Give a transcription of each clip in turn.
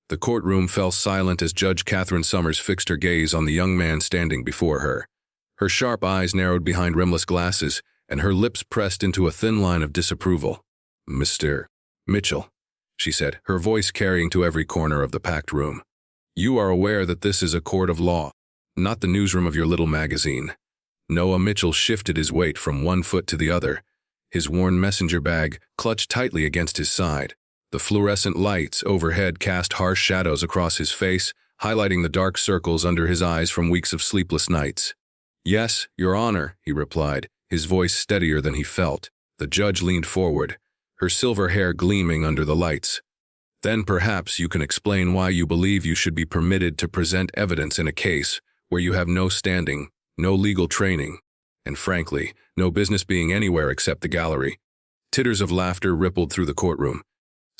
The courtroom fell silent as Judge Catherine Summers fixed her gaze on the young man standing before her. Her sharp eyes narrowed behind rimless glasses, and her lips pressed into a thin line of disapproval. "Mr. Mitchell," she said, her voice carrying to every corner of the packed room. "You are aware that this is a court of law, not the newsroom of your little magazine." Noah Mitchell shifted his weight from one foot to the other, his worn messenger bag clutched tightly against his side. The fluorescent lights overhead cast harsh shadows across his face, highlighting the dark circles under his eyes from weeks of sleepless nights. "Yes, Your Honor," he replied, his voice steadier than he felt. The judge leaned forward, her silver hair gleaming under the lights. "Then perhaps you can explain why you believe you should be permitted to present evidence in a case where you have no standing, no legal training, and frankly, no business being anywhere except the gallery." Titters of laughter rippled through the courtroom.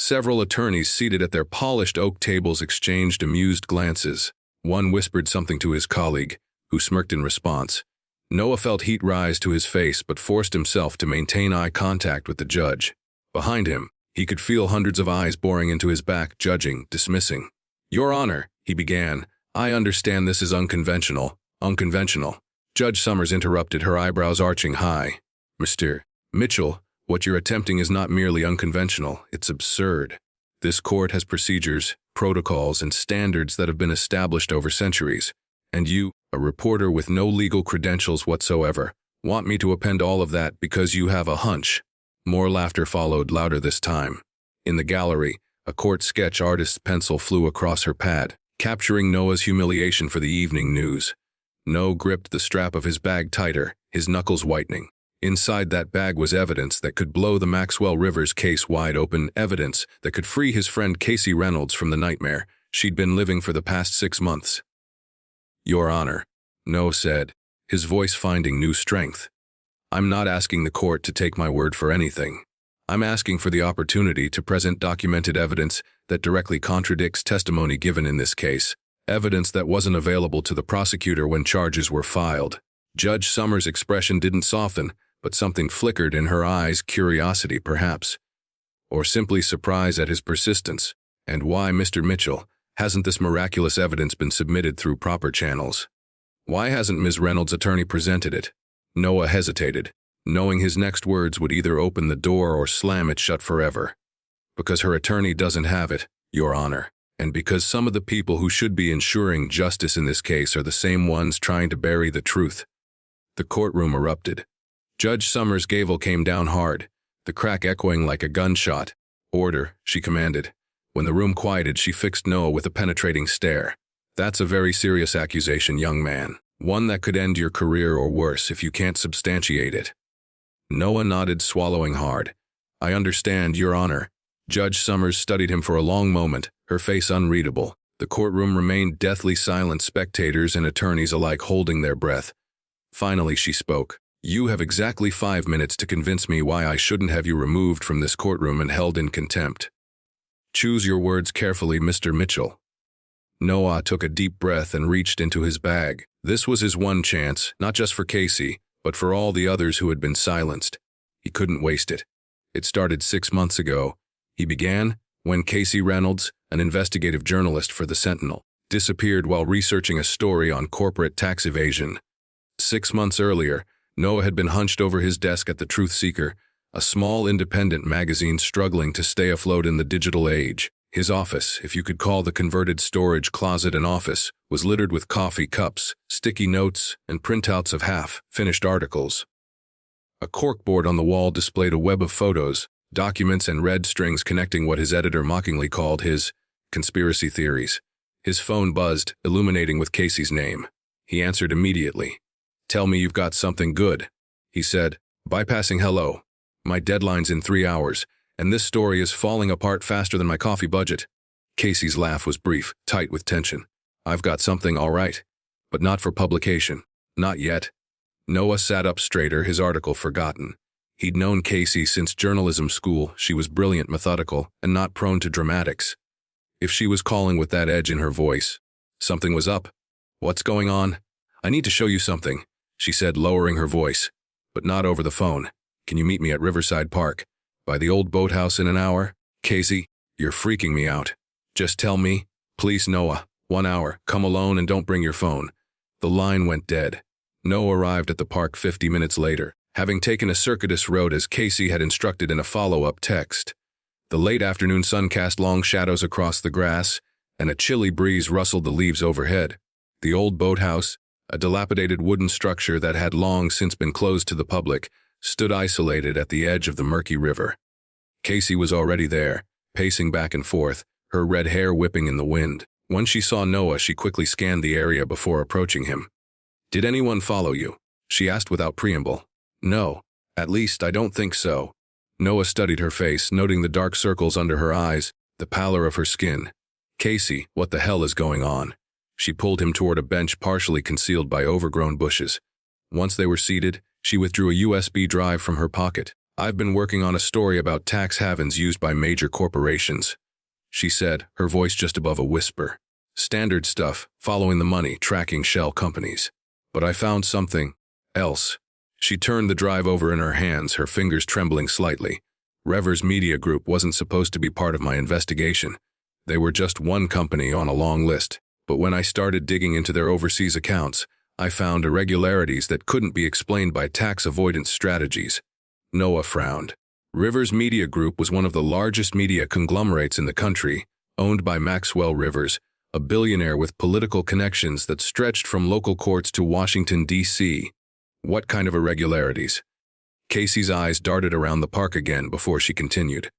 Several attorneys seated at their polished oak tables exchanged amused glances. One whispered something to his colleague, who smirked in response. Noah felt heat rise to his face but forced himself to maintain eye contact with the judge. Behind him, he could feel hundreds of eyes boring into his back, judging, dismissing. "Your Honor," he began, "I understand this is unconventional." "Unconventional." Judge Summers interrupted, her eyebrows arching high. "Mr. Mitchell, what you're attempting is not merely unconventional, it's absurd. This court has procedures, protocols, and standards that have been established over centuries. And you, a reporter with no legal credentials whatsoever, want me to append all of that because you have a hunch." More laughter followed, louder this time. In the gallery, a court sketch artist's pencil flew across her pad, capturing Noah's humiliation for the evening news. Noah gripped the strap of his bag tighter, his knuckles whitening. Inside that bag was evidence that could blow the Maxwell Rivers case wide open, evidence that could free his friend Casey Reynolds from the nightmare she'd been living for the past 6 months. "Your Honor," Noah said, his voice finding new strength. "I'm not asking the court to take my word for anything. I'm asking for the opportunity to present documented evidence that directly contradicts testimony given in this case, evidence that wasn't available to the prosecutor when charges were filed." Judge Summers' expression didn't soften, but something flickered in her eyes, curiosity perhaps, or simply surprise at his persistence. "And why, Mr. Mitchell, hasn't this miraculous evidence been submitted through proper channels? Why hasn't Ms. Reynolds' attorney presented it?" Noah hesitated, knowing his next words would either open the door or slam it shut forever. "Because her attorney doesn't have it, Your Honor, and because some of the people who should be ensuring justice in this case are the same ones trying to bury the truth." The courtroom erupted. Judge Summers' gavel came down hard, the crack echoing like a gunshot. "Order," she commanded. When the room quieted, she fixed Noah with a penetrating stare. "That's a very serious accusation, young man. One that could end your career or worse if you can't substantiate it." Noah nodded, swallowing hard. "I understand, Your Honor." Judge Summers studied him for a long moment, her face unreadable. The courtroom remained deathly silent, spectators and attorneys alike holding their breath. Finally she spoke. "You have exactly 5 minutes to convince me why I shouldn't have you removed from this courtroom and held in contempt. Choose your words carefully, Mr. Mitchell." Noah took a deep breath and reached into his bag. This was his one chance, not just for Casey, but for all the others who had been silenced. He couldn't waste it. It started 6 months ago. He began when Casey Reynolds, an investigative journalist for the Sentinel, disappeared while researching a story on corporate tax evasion. 6 months earlier, Noah had been hunched over his desk at the Truth Seeker, a small independent magazine struggling to stay afloat in the digital age. His office, if you could call the converted storage closet an office, was littered with coffee cups, sticky notes, and printouts of half-finished articles. A corkboard on the wall displayed a web of photos, documents, and red strings connecting what his editor mockingly called his conspiracy theories. His phone buzzed, illuminating with Casey's name. He answered immediately. "Tell me you've got something good," he said, bypassing hello. "My deadline's in 3 hours, and this story is falling apart faster than my coffee budget." Casey's laugh was brief, tight with tension. "I've got something, all right, but not for publication. Not yet." Noah sat up straighter, his article forgotten. He'd known Casey since journalism school. She was brilliant, methodical, and not prone to dramatics. If she was calling with that edge in her voice, something was up. "What's going on?" "I need to show you something," she said, lowering her voice, but not over the phone. "Can you meet me at Riverside Park, by the old boathouse in an hour?" "Casey, you're freaking me out. Just tell me." Police Noah, 1 hour, come alone and don't bring your phone. The line went dead. Noah arrived at the park 50 minutes later, having taken a circuitous road as Casey had instructed in a follow-up text. The late afternoon sun cast long shadows across the grass, and a chilly breeze rustled the leaves overhead. The old boathouse, a dilapidated wooden structure that had long since been closed to the public, stood isolated at the edge of the murky river. Casey was already there, pacing back and forth, her red hair whipping in the wind. Once she saw Noah, she quickly scanned the area before approaching him. "Did anyone follow you?" she asked without preamble. "No. At least, I don't think so." Noah studied her face, noting the dark circles under her eyes, the pallor of her skin. "Casey, what the hell is going on?" She pulled him toward a bench partially concealed by overgrown bushes. Once they were seated, she withdrew a USB drive from her pocket. "I've been working on a story about tax havens used by major corporations," she said, her voice just above a whisper. "Standard stuff, following the money, tracking shell companies. But I found something else." She turned the drive over in her hands, her fingers trembling slightly. "Revers Media Group wasn't supposed to be part of my investigation. They were just one company on a long list. But when I started digging into their overseas accounts, I found irregularities that couldn't be explained by tax avoidance strategies." Noah frowned. Rivers Media Group was one of the largest media conglomerates in the country, owned by Maxwell Rivers, a billionaire with political connections that stretched from local courts to Washington, D.C. "What kind of irregularities?" Casey's eyes darted around the park again before she continued.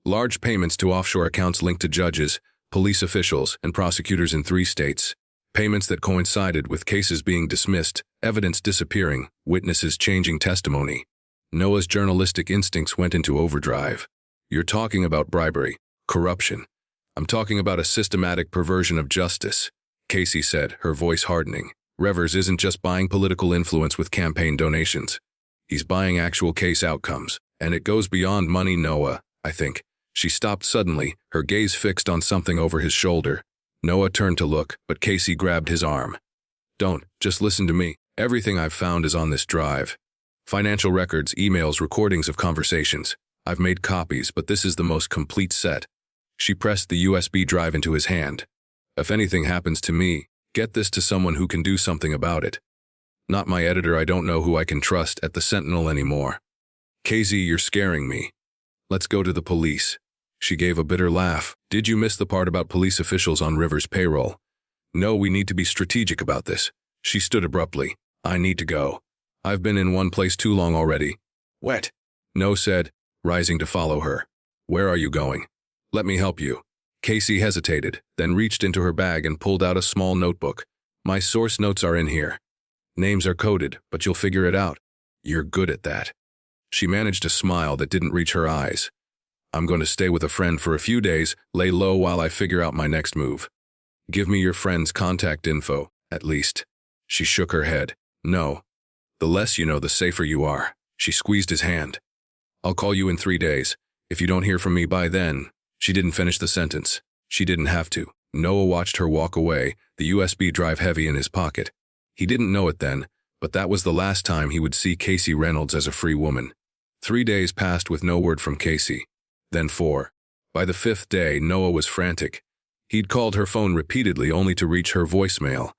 "Large payments to offshore accounts linked to judges, police officials, and prosecutors in 3 states. Payments that coincided with cases being dismissed, evidence disappearing, witnesses changing testimony." Noah's journalistic instincts went into overdrive. "You're talking about bribery, corruption. I'm talking about a systematic perversion of justice," Casey said, her voice hardening. "Revers isn't just buying political influence with campaign donations. He's buying actual case outcomes. And it goes beyond money, Noah, I think." She stopped suddenly, her gaze fixed on something over his shoulder. Noah turned to look, but Casey grabbed his arm. "Don't, just listen to me. Everything I've found is on this drive. Financial records, emails, recordings of conversations. I've made copies, but this is the most complete set." She pressed the USB drive into his hand. "If anything happens to me, get this to someone who can do something about it. Not my editor. I don't know who I can trust at the Sentinel anymore." "Casey, you're scaring me. Let's go to the police." She gave a bitter laugh. "Did you miss the part about police officials on Rivers' payroll?" "No, we need to be strategic about this." She stood abruptly. "I need to go. I've been in one place too long already." "What?" Noah said, rising to follow her. "Where are you going?" "Let me help you." Casey hesitated, then reached into her bag and pulled out a small notebook. "My source notes are in here. Names are coded, but you'll figure it out." "You're good at that." She managed a smile that didn't reach her eyes. "I'm going to stay with a friend for a few days, lay low while I figure out my next move. Give me your friend's contact info, at least." She shook her head. "No. The less you know, the safer you are." She squeezed his hand. "I'll call you in 3 days. If you don't hear from me by then." She didn't finish the sentence. She didn't have to. Noah watched her walk away, the USB drive heavy in his pocket. He didn't know it then, but that was the last time he would see Casey Reynolds as a free woman. 3 days passed with no word from Casey. Then 4. By the 5th day, Noah was frantic. He'd called her phone repeatedly only to reach her voicemail.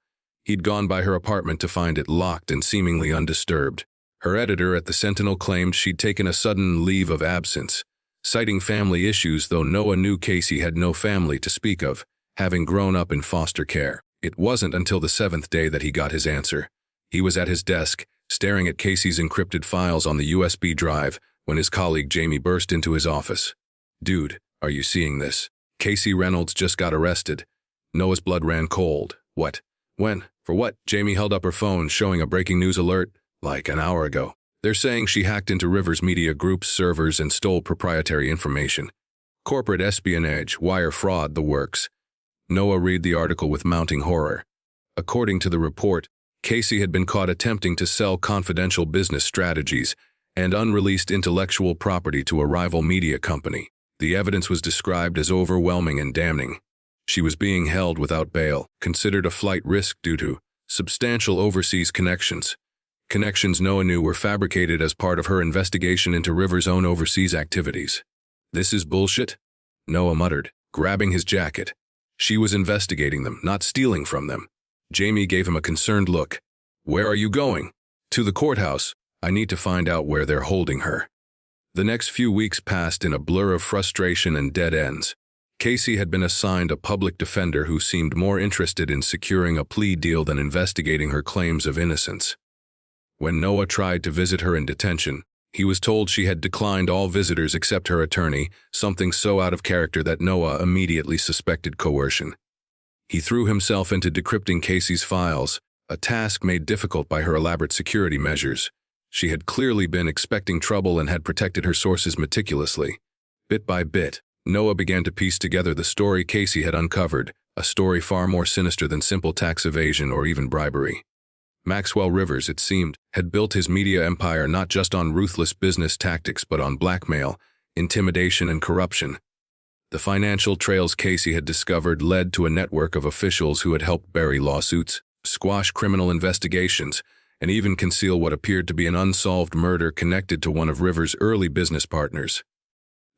He'd gone by her apartment to find it locked and seemingly undisturbed. Her editor at the Sentinel claimed she'd taken a sudden leave of absence, citing family issues, though Noah knew Casey had no family to speak of, having grown up in foster care. It wasn't until the 7th day that he got his answer. He was at his desk, staring at Casey's encrypted files on the USB drive, when his colleague Jamie burst into his office. "Dude, are you seeing this? Casey Reynolds just got arrested." Noah's blood ran cold. "What? When? For what?" Jamie held up her phone, showing a breaking news alert. "Like an hour ago. They're saying she hacked into Rivers Media Group's servers and stole proprietary information. Corporate espionage, wire fraud, the works." Noah read the article with mounting horror. According to the report, Casey had been caught attempting to sell confidential business strategies and unreleased intellectual property to a rival media company. The evidence was described as overwhelming and damning. She was being held without bail, considered a flight risk due to substantial overseas connections. Connections Noah knew were fabricated as part of her investigation into Rivers' own overseas activities. "This is bullshit," Noah muttered, grabbing his jacket. She was investigating them, not stealing from them. Jamie gave him a concerned look. "Where are you going?" "To the courthouse. I need to find out where they're holding her." The next few weeks passed in a blur of frustration and dead ends. Casey had been assigned a public defender who seemed more interested in securing a plea deal than investigating her claims of innocence. When Noah tried to visit her in detention, he was told she had declined all visitors except her attorney, something so out of character that Noah immediately suspected coercion. He threw himself into decrypting Casey's files, a task made difficult by her elaborate security measures. She had clearly been expecting trouble and had protected her sources meticulously. Bit by bit, Noah began to piece together the story Casey had uncovered, a story far more sinister than simple tax evasion or even bribery. Maxwell Rivers, it seemed, had built his media empire not just on ruthless business tactics but on blackmail, intimidation, and corruption. The financial trails Casey had discovered led to a network of officials who had helped bury lawsuits, squash criminal investigations, and even conceal what appeared to be an unsolved murder connected to one of Rivers' early business partners.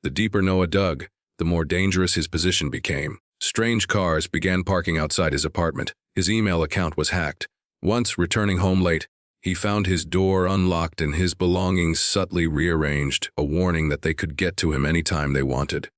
The deeper Noah dug, the more dangerous his position became. Strange cars began parking outside his apartment. His email account was hacked. Once, returning home late, he found his door unlocked and his belongings subtly rearranged, a warning that they could get to him anytime they wanted.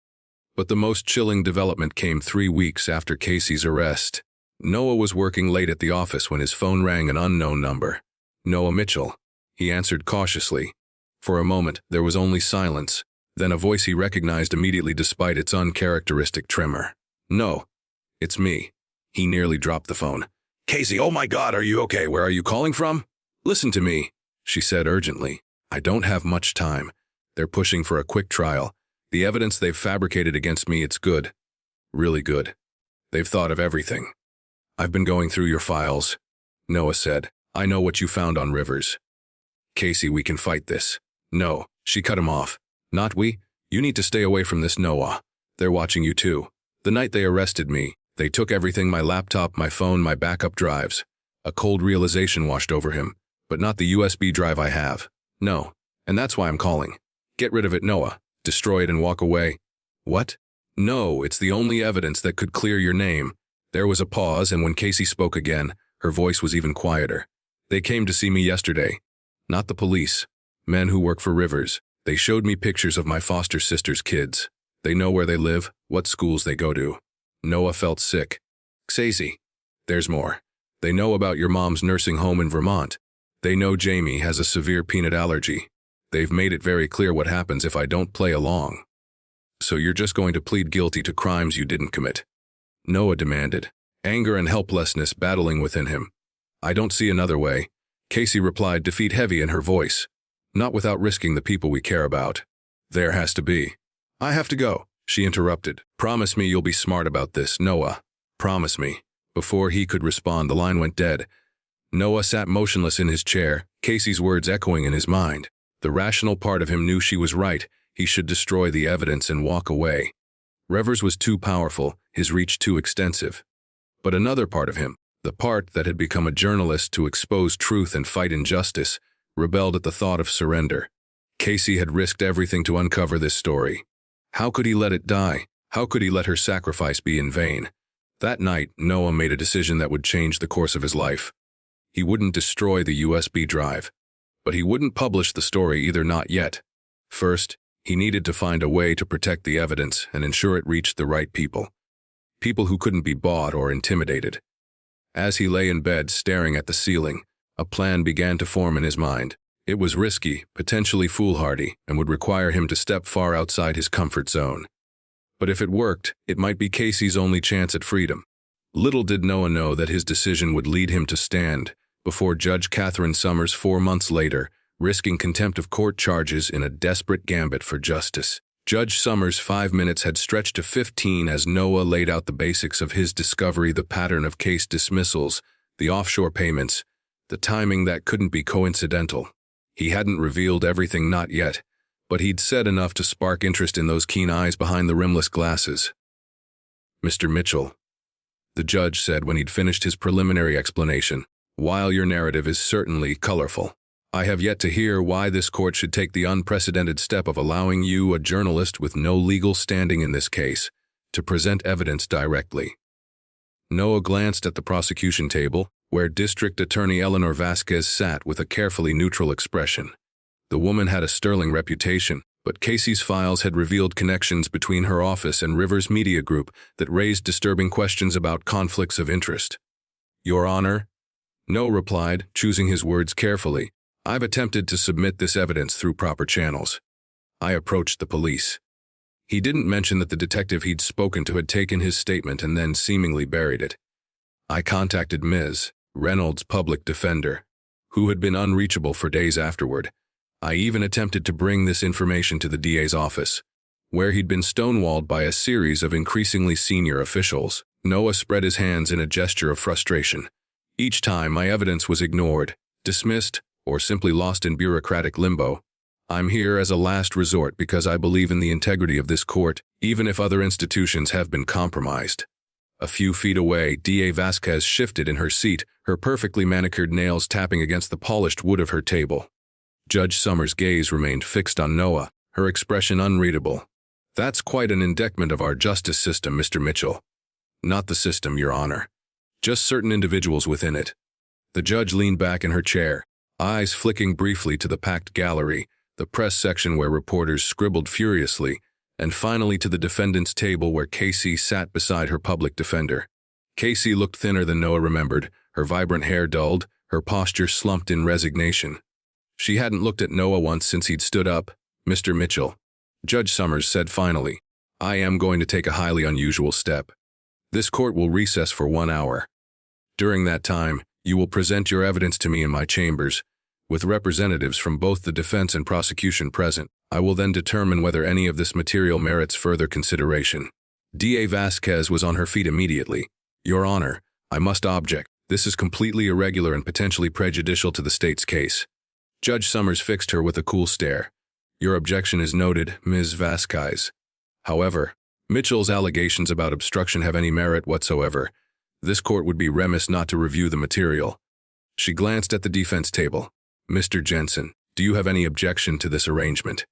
But the most chilling development came 3 weeks after Casey's arrest. Noah was working late at the office when his phone rang an unknown number. "Noah Mitchell." He answered cautiously. For a moment, there was only silence, then a voice he recognized immediately despite its uncharacteristic tremor. "No, it's me." He nearly dropped the phone. "Casey, oh my God, are you okay? Where are you calling from?" "Listen to me," she said urgently. "I don't have much time. They're pushing for a quick trial. The evidence they've fabricated against me, it's good. Really good. They've thought of everything. I've been going through your files," Noah said. "I know what you found on Rivers." "Casey, we can fight this." "No," she cut him off. "Not we. You need to stay away from this, Noah. They're watching you too. The night they arrested me, they took everything, my laptop, my phone, my backup drives." A cold realization washed over him. "But not the USB drive I have." "No. And that's why I'm calling. Get rid of it, Noah. Destroy it and walk away." "What?" "No, it's the only evidence that could clear your name." There was a pause, and when Casey spoke again, her voice was even quieter. "They came to see me yesterday. Not the police. Men who work for Rivers. They showed me pictures of my foster sister's kids. They know where they live, what schools they go to." Noah felt sick. "Casey, there's more. They know about your mom's nursing home in Vermont. They know Jamie has a severe peanut allergy. They've made it very clear what happens if I don't play along." "So you're just going to plead guilty to crimes you didn't commit?" Noah demanded, anger and helplessness battling within him. "I don't see another way," Casey replied, defeat heavy in her voice. "Not without risking the people we care about." "There has to be." "I have to go," she interrupted. "Promise me you'll be smart about this, Noah. Promise me." Before he could respond, the line went dead. Noah sat motionless in his chair, Casey's words echoing in his mind. The rational part of him knew she was right. He should destroy the evidence and walk away. Rivers was too powerful, his reach too extensive. But another part of him, the part that had become a journalist to expose truth and fight injustice, rebelled at the thought of surrender. Casey had risked everything to uncover this story. How could he let it die? How could he let her sacrifice be in vain? That night, Noah made a decision that would change the course of his life. He wouldn't destroy the USB drive, but he wouldn't publish the story either, not yet. First, he needed to find a way to protect the evidence and ensure it reached the right people. People who couldn't be bought or intimidated. As he lay in bed staring at the ceiling, a plan began to form in his mind. It was risky, potentially foolhardy, and would require him to step far outside his comfort zone. But if it worked, it might be Casey's only chance at freedom. Little did Noah know that his decision would lead him to stand before Judge Catherine Summers 4 months later, risking contempt of court charges in a desperate gambit for justice. Judge Summers' 5 minutes had stretched to 15 as Noah laid out the basics of his discovery, the pattern of case dismissals, the offshore payments, the timing that couldn't be coincidental. He hadn't revealed everything, not yet, but he'd said enough to spark interest in those keen eyes behind the rimless glasses. "Mr. Mitchell," the judge said when he'd finished his preliminary explanation, "while your narrative is certainly colorful, I have yet to hear why this court should take the unprecedented step of allowing you, a journalist with no legal standing in this case, to present evidence directly. Noah glanced at the prosecution table, where District Attorney Eleanor Vasquez sat with a carefully neutral expression. The woman had a sterling reputation, but Casey's files had revealed connections between her office and Rivers Media Group that raised disturbing questions about conflicts of interest. Your Honor? Noah replied, choosing his words carefully. I've attempted to submit this evidence through proper channels. I approached the police. He didn't mention that the detective he'd spoken to had taken his statement and then seemingly buried it. I contacted Ms. Reynolds' public defender, who had been unreachable for days afterward. I even attempted to bring this information to the DA's office, where he'd been stonewalled by a series of increasingly senior officials. Noah spread his hands in a gesture of frustration. Each time my evidence was ignored, dismissed, or simply lost in bureaucratic limbo. I'm here as a last resort because I believe in the integrity of this court, even if other institutions have been compromised. A few feet away, DA Vasquez shifted in her seat, her perfectly manicured nails tapping against the polished wood of her table. Judge Summers' gaze remained fixed on Noah, her expression unreadable. That's quite an indictment of our justice system, Mr. Mitchell. Not the system, Your Honor. Just certain individuals within it. The judge leaned back in her chair, eyes flicking briefly to the packed gallery, the press section where reporters scribbled furiously, and finally to the defendant's table where Casey sat beside her public defender. Casey looked thinner than Noah remembered, her vibrant hair dulled, her posture slumped in resignation. She hadn't looked at Noah once since he'd stood up. Mr. Mitchell, Judge Summers said finally, I am going to take a highly unusual step. This court will recess for 1 hour. During that time, you will present your evidence to me in my chambers, with representatives from both the defense and prosecution present. I will then determine whether any of this material merits further consideration. DA Vasquez was on her feet immediately. Your Honor, I must object. This is completely irregular and potentially prejudicial to the state's case. Judge Summers fixed her with a cool stare. Your objection is noted, Ms. Vasquez. However, Mitchell's allegations about obstruction have any merit whatsoever. This court would be remiss not to review the material. She glanced at the defense table. Mr. Jensen, do you have any objection to this arrangement?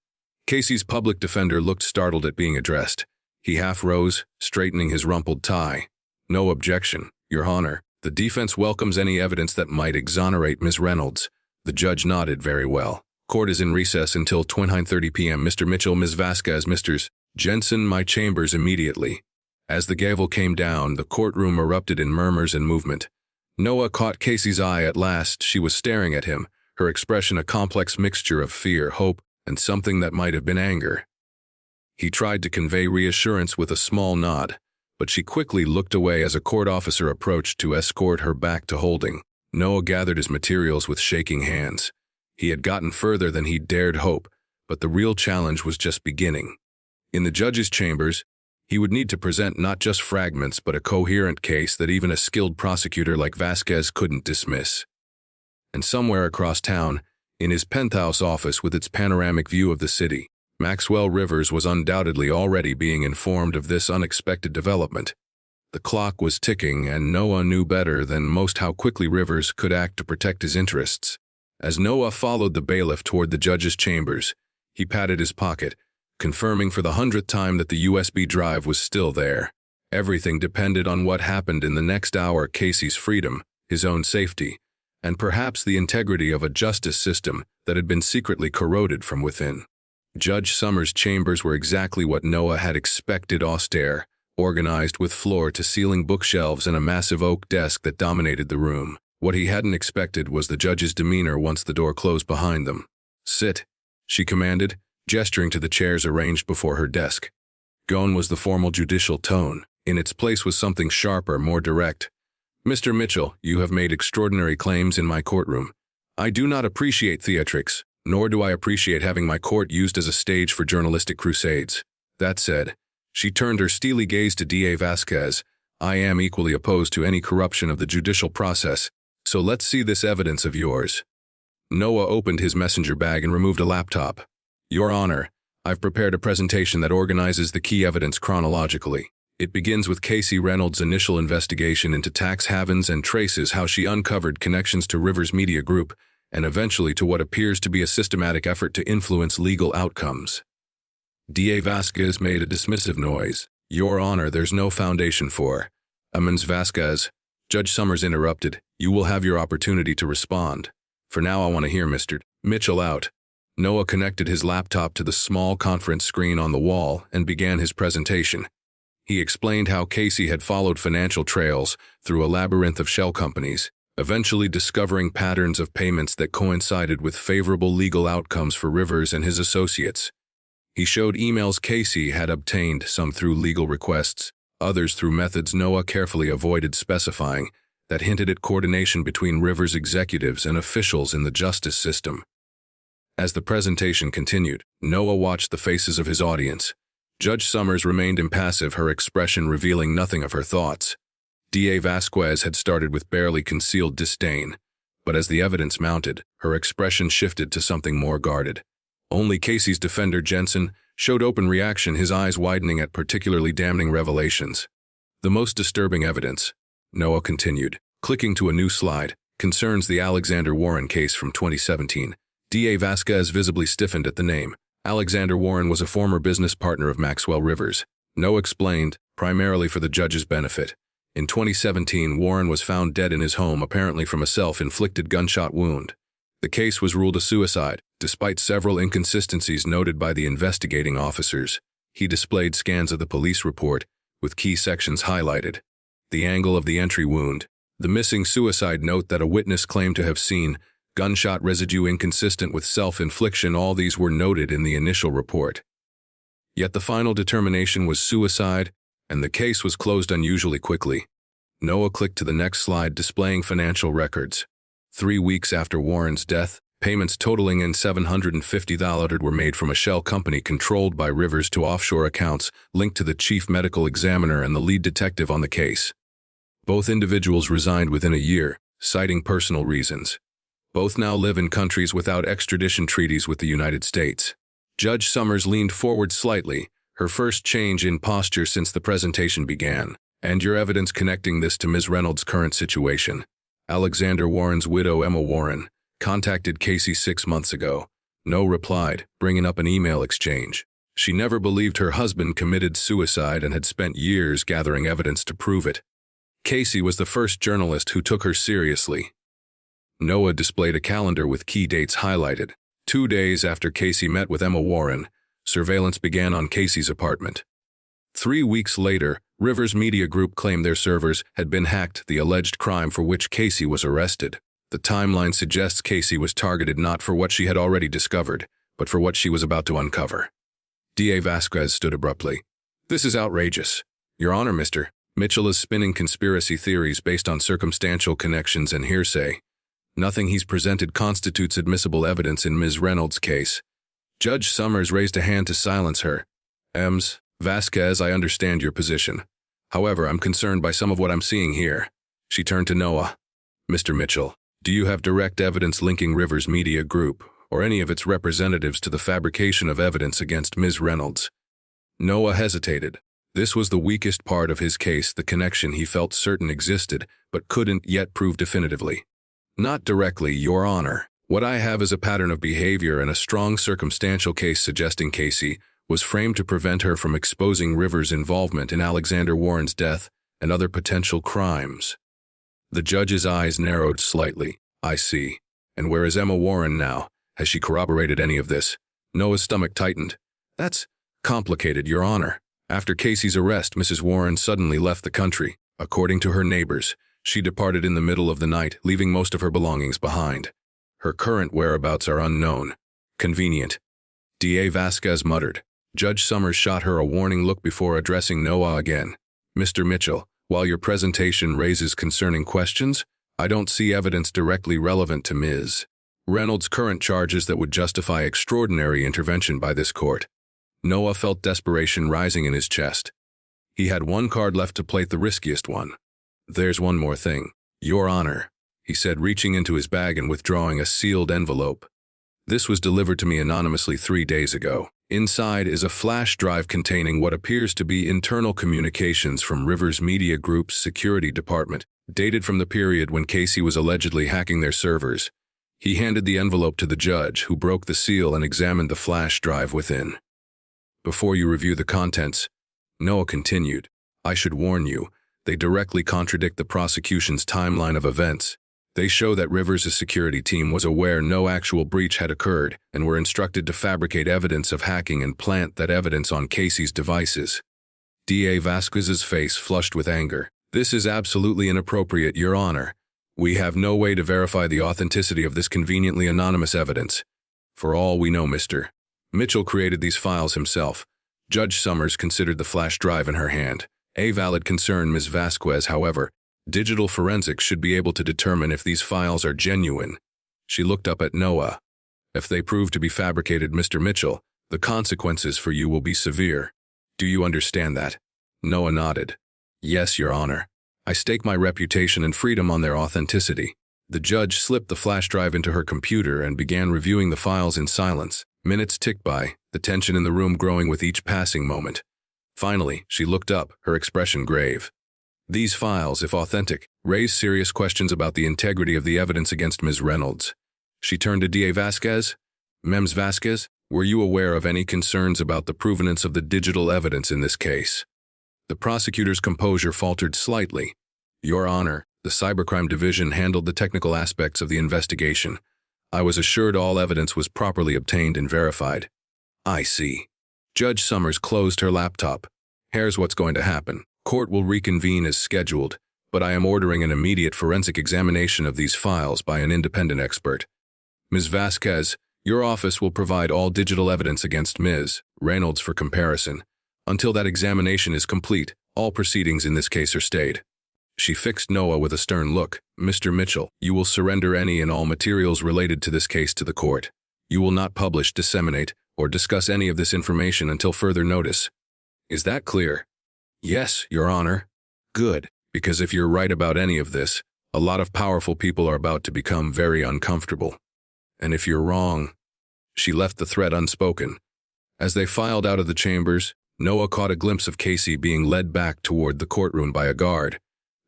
Casey's public defender looked startled at being addressed. He half rose, straightening his rumpled tie. No objection, Your Honor. The defense welcomes any evidence that might exonerate Ms. Reynolds. The judge nodded very well. Court is in recess until 9:30 p.m. Mr. Mitchell, Ms. Vasquez, Mr. Jensen, my chambers immediately. As the gavel came down, the courtroom erupted in murmurs and movement. Noah caught Casey's eye at last. She was staring at him, her expression a complex mixture of fear, hope, and something that might have been anger. He tried to convey reassurance with a small nod, but she quickly looked away as a court officer approached to escort her back to holding. Noah gathered his materials with shaking hands. He had gotten further than he'd dared hope, but the real challenge was just beginning. In the judge's chambers, he would need to present not just fragments but a coherent case that even a skilled prosecutor like Vasquez couldn't dismiss. And somewhere across town, in his penthouse office with its panoramic view of the city, Maxwell Rivers was undoubtedly already being informed of this unexpected development. The clock was ticking, and Noah knew better than most how quickly Rivers could act to protect his interests. As Noah followed the bailiff toward the judge's chambers, he patted his pocket, confirming for the 100th time that the USB drive was still there. Everything depended on what happened in the next hour: Casey's freedom, his own safety, and perhaps the integrity of a justice system that had been secretly corroded from within. Judge Summers' chambers were exactly what Noah had expected: austere, organized with floor-to-ceiling bookshelves and a massive oak desk that dominated the room. What he hadn't expected was the judge's demeanor once the door closed behind them. Sit, she commanded, gesturing to the chairs arranged before her desk. Gone was the formal judicial tone. In its place was something sharper, more direct. Mr. Mitchell, you have made extraordinary claims in my courtroom. I do not appreciate theatrics, nor do I appreciate having my court used as a stage for journalistic crusades. That said, she turned her steely gaze to DA Vasquez. I am equally opposed to any corruption of the judicial process, so let's see this evidence of yours. Noah opened his messenger bag and removed a laptop. Your Honor, I've prepared a presentation that organizes the key evidence chronologically. It begins with Casey Reynolds' initial investigation into tax havens and traces how she uncovered connections to Rivers Media Group, and eventually to what appears to be a systematic effort to influence legal outcomes. DA Vasquez made a dismissive noise. Your Honor, there's no foundation for Ms. Vasquez, Judge Summers interrupted. You will have your opportunity to respond. For now, I want to hear Mr. Mitchell out. Noah connected his laptop to the small conference screen on the wall and began his presentation. He explained how Casey had followed financial trails through a labyrinth of shell companies, eventually discovering patterns of payments that coincided with favorable legal outcomes for Rivers and his associates. He showed emails Casey had obtained, some through legal requests, others through methods Noah carefully avoided specifying, that hinted at coordination between Rivers executives and officials in the justice system. As the presentation continued, Noah watched the faces of his audience. Judge Summers remained impassive, her expression revealing nothing of her thoughts. D.A. Vasquez had started with barely concealed disdain, but as the evidence mounted, her expression shifted to something more guarded. Only Casey's defender, Jensen, showed open reaction, his eyes widening at particularly damning revelations. The most disturbing evidence, Noah continued, clicking to a new slide, concerns the Alexander Warren case from 2017. D.A. Vasquez visibly stiffened at the name. Alexander Warren was a former business partner of Maxwell Rivers. Noah explained, primarily for the judge's benefit. In 2017, Warren was found dead in his home, apparently from a self-inflicted gunshot wound. The case was ruled a suicide, despite several inconsistencies noted by the investigating officers. He displayed scans of the police report, with key sections highlighted. The angle of the entry wound, the missing suicide note that a witness claimed to have seen, gunshot residue inconsistent with self-infliction, all these were noted in the initial report. Yet the final determination was suicide, and the case was closed unusually quickly. Noah clicked to the next slide displaying financial records. 3 weeks after Warren's death, payments totaling in $750,000 were made from a shell company controlled by Rivers to offshore accounts linked to the chief medical examiner and the lead detective on the case. Both individuals resigned within a year, citing personal reasons. Both now live in countries without extradition treaties with the United States. Judge Summers leaned forward slightly, her first change in posture since the presentation began. And your evidence connecting this to Ms. Reynolds' current situation. Alexander Warren's widow, Emma Warren, contacted Casey 6 months ago. No replied, bringing up an email exchange. She never believed her husband committed suicide and had spent years gathering evidence to prove it. Casey was the first journalist who took her seriously. Noah displayed a calendar with key dates highlighted. 2 days after Casey met with Emma Warren, surveillance began on Casey's apartment. 3 weeks later, Rivers Media Group claimed their servers had been hacked, the alleged crime for which Casey was arrested. The timeline suggests Casey was targeted not for what she had already discovered, but for what she was about to uncover. D.A. Vasquez stood abruptly. This is outrageous. Your Honor, Mr. Mitchell is spinning conspiracy theories based on circumstantial connections and hearsay. Nothing he's presented constitutes admissible evidence in Ms. Reynolds' case. Judge Summers raised a hand to silence her. Ms. Vasquez, I understand your position. However, I'm concerned by some of what I'm seeing here. She turned to Noah. Mr. Mitchell, do you have direct evidence linking Rivers Media Group or any of its representatives to the fabrication of evidence against Ms. Reynolds? Noah hesitated. This was the weakest part of his case, the connection he felt certain existed but couldn't yet prove definitively. Not directly, Your Honor. What I have is a pattern of behavior and a strong circumstantial case suggesting Casey was framed to prevent her from exposing Rivers' involvement in Alexander Warren's death and other potential crimes. The judge's eyes narrowed slightly. I see. And where is Emma Warren now? Has she corroborated any of this? Noah's stomach tightened. That's complicated, Your Honor. After Casey's arrest, Mrs. Warren suddenly left the country. According to her neighbors, she departed in the middle of the night, leaving most of her belongings behind. Her current whereabouts are unknown. Convenient. D.A. Vasquez muttered. Judge Summers shot her a warning look before addressing Noah again. Mr. Mitchell, while your presentation raises concerning questions, I don't see evidence directly relevant to Ms. Reynolds' current charges that would justify extraordinary intervention by this court. Noah felt desperation rising in his chest. He had one card left to play, the riskiest one. There's one more thing. Your Honor, he said, reaching into his bag and withdrawing a sealed envelope. This was delivered to me anonymously 3 days ago. Inside is a flash drive containing what appears to be internal communications from Rivers Media Group's security department, dated from the period when Casey was allegedly hacking their servers. He handed the envelope to the judge, who broke the seal and examined the flash drive within. Before you review the contents, Noah continued, I should warn you They directly contradict the prosecution's timeline of events. They show that Rivers' security team was aware no actual breach had occurred and were instructed to fabricate evidence of hacking and plant that evidence on Casey's devices. DA Vasquez's face flushed with anger. "This is absolutely inappropriate, Your Honor. We have no way to verify the authenticity of this conveniently anonymous evidence. For all we know, Mr. Mitchell created these files himself." Judge Summers considered the flash drive in her hand. A valid concern, Ms. Vasquez, however. Digital forensics should be able to determine if these files are genuine. She looked up at Noah. "If they prove to be fabricated, Mr. Mitchell, the consequences for you will be severe. Do you understand that?" Noah nodded. "Yes, Your Honor. I stake my reputation and freedom on their authenticity." The judge slipped the flash drive into her computer and began reviewing the files in silence. Minutes ticked by, the tension in the room growing with each passing moment. Finally, she looked up, her expression grave. "These files, if authentic, raise serious questions about the integrity of the evidence against Ms. Reynolds." She turned to DA Vasquez. "Ms. Vasquez, were you aware of any concerns about the provenance of the digital evidence in this case?" The prosecutor's composure faltered slightly. "Your Honor, the Cybercrime Division handled the technical aspects of the investigation. I was assured all evidence was properly obtained and verified." "I see." Judge Summers closed her laptop. "Here's what's going to happen. Court will reconvene as scheduled, but I am ordering an immediate forensic examination of these files by an independent expert. Ms. Vasquez, your office will provide all digital evidence against Ms. Reynolds for comparison. Until that examination is complete, all proceedings in this case are stayed." She fixed Noah with a stern look. "Mr. Mitchell, you will surrender any and all materials related to this case to the court. You will not publish, disseminate, or discuss any of this information until further notice. Is that clear?" "Yes, Your Honor." "Good, because if you're right about any of this, a lot of powerful people are about to become very uncomfortable. And if you're wrong..." She left the threat unspoken. As they filed out of the chambers, Noah caught a glimpse of Casey being led back toward the courtroom by a guard.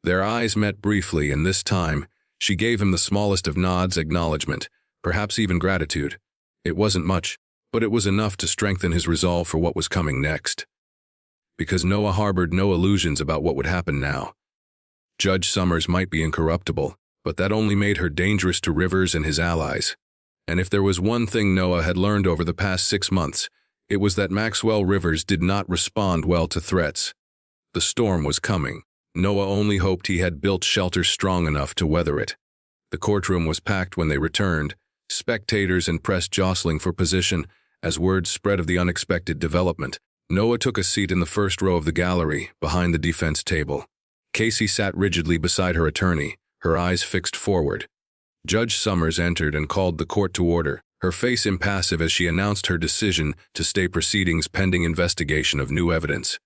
Their eyes met briefly, and this time, she gave him the smallest of nods, acknowledgement, perhaps even gratitude. It wasn't much, but it was enough to strengthen his resolve for what was coming next. Because Noah harbored no illusions about what would happen now. Judge Summers might be incorruptible, but that only made her dangerous to Rivers and his allies. And if there was one thing Noah had learned over the past 6 months, it was that Maxwell Rivers did not respond well to threats. The storm was coming. Noah only hoped he had built shelter strong enough to weather it. The courtroom was packed when they returned, spectators and press jostling for position as word spread of the unexpected development. Noah took a seat in the first row of the gallery, behind the defense table. Casey sat rigidly beside her attorney, her eyes fixed forward. Judge Summers entered and called the court to order, her face impassive as she announced her decision to stay proceedings pending investigation of new evidence.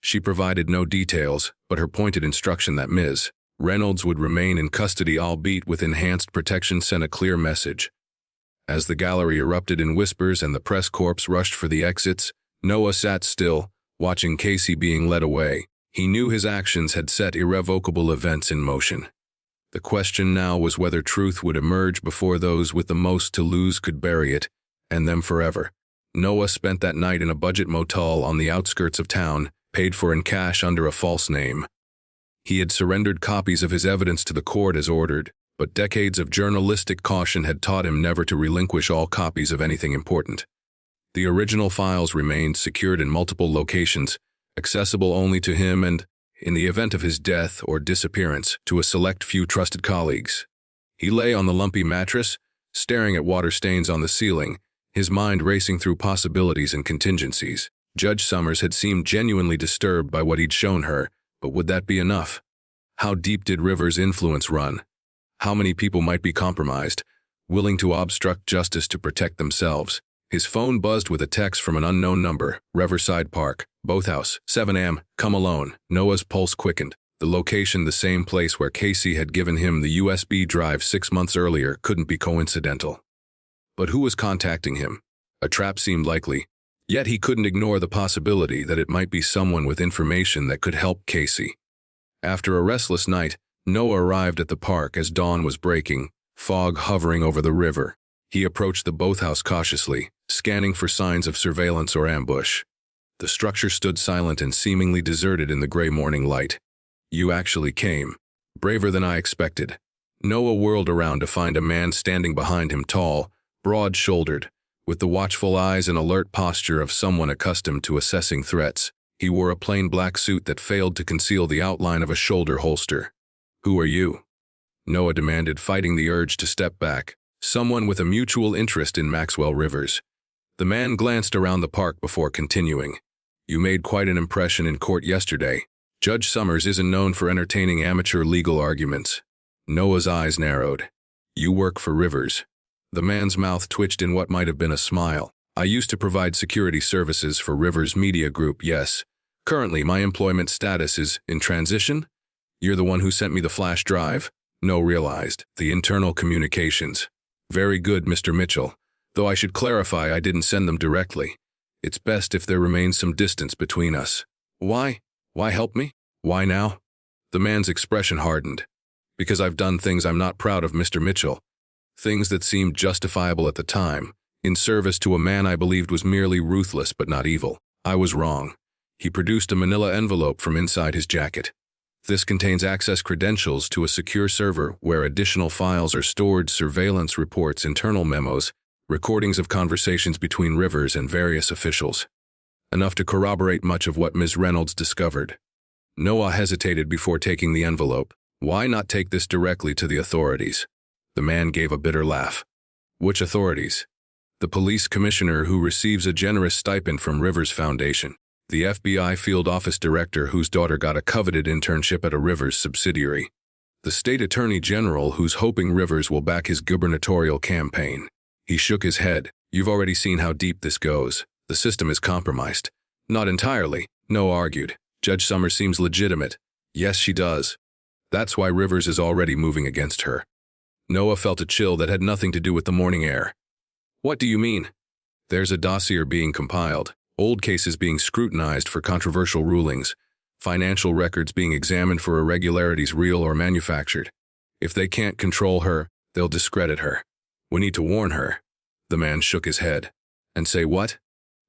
She provided no details, but her pointed instruction that Ms. Reynolds would remain in custody, albeit with enhanced protection, sent a clear message. As the gallery erupted in whispers and the press corps rushed for the exits, Noah sat still, watching Casey being led away. He knew his actions had set irrevocable events in motion. The question now was whether truth would emerge before those with the most to lose could bury it, and them forever. Noah spent that night in a budget motel on the outskirts of town, paid for in cash under a false name. He had surrendered copies of his evidence to the court as ordered, but decades of journalistic caution had taught him never to relinquish all copies of anything important. The original files remained secured in multiple locations, accessible only to him and, in the event of his death or disappearance, to a select few trusted colleagues. He lay on the lumpy mattress, staring at water stains on the ceiling, his mind racing through possibilities and contingencies. Judge Summers had seemed genuinely disturbed by what he'd shown her, but would that be enough? How deep did Rivers' influence run? How many people might be compromised, willing to obstruct justice to protect themselves? His phone buzzed with a text from an unknown number. Riverside Park, Boathouse, 7 a.m., come alone. Noah's pulse quickened. The location, the same place where Casey had given him the USB drive 6 months earlier, couldn't be coincidental. But who was contacting him? A trap seemed likely, yet he couldn't ignore the possibility that it might be someone with information that could help Casey. After a restless night, Noah arrived at the park as dawn was breaking, fog hovering over the river. He approached the boathouse cautiously, scanning for signs of surveillance or ambush. The structure stood silent and seemingly deserted in the gray morning light. You actually came. Braver than I expected. Noah whirled around to find a man standing behind him, tall, broad-shouldered, with the watchful eyes and alert posture of someone accustomed to assessing threats. He wore a plain black suit that failed to conceal the outline of a shoulder holster. "Who are you?" Noah demanded, fighting the urge to step back. "Someone with a mutual interest in Maxwell Rivers." The man glanced around the park before continuing. "You made quite an impression in court yesterday. Judge Summers isn't known for entertaining amateur legal arguments." Noah's eyes narrowed. "You work for Rivers." The man's mouth twitched in what might have been a smile. "I used to provide security services for Rivers Media Group, yes. Currently, my employment status is in transition." "You're the one who sent me the flash drive?" Noah realized. "The internal communications." "Very good, Mr. Mitchell. Though I should clarify I didn't send them directly. It's best if there remains some distance between us." "Why? Why help me? Why now?" The man's expression hardened. "Because I've done things I'm not proud of, Mr. Mitchell. Things that seemed justifiable at the time, in service to a man I believed was merely ruthless but not evil. I was wrong." He produced a manila envelope from inside his jacket. "This contains access credentials to a secure server where additional files are stored, surveillance reports, internal memos, recordings of conversations between Rivers and various officials. Enough to corroborate much of what Ms. Reynolds discovered." Noah hesitated before taking the envelope. "Why not take this directly to the authorities?" The man gave a bitter laugh. "Which authorities?" "The police commissioner who receives a generous stipend from Rivers Foundation. The FBI field office director whose daughter got a coveted internship at a Rivers subsidiary. The state attorney general who's hoping Rivers will back his gubernatorial campaign." He shook his head. "You've already seen how deep this goes. The system is compromised." "Not entirely," Noah argued. "Judge Summers seems legitimate." "Yes, she does. That's why Rivers is already moving against her." Noah felt a chill that had nothing to do with the morning air. "What do you mean?" "There's a dossier being compiled, old cases being scrutinized for controversial rulings, financial records being examined for irregularities real or manufactured. If they can't control her, they'll discredit her. We need to warn her." The man shook his head. "And say what?"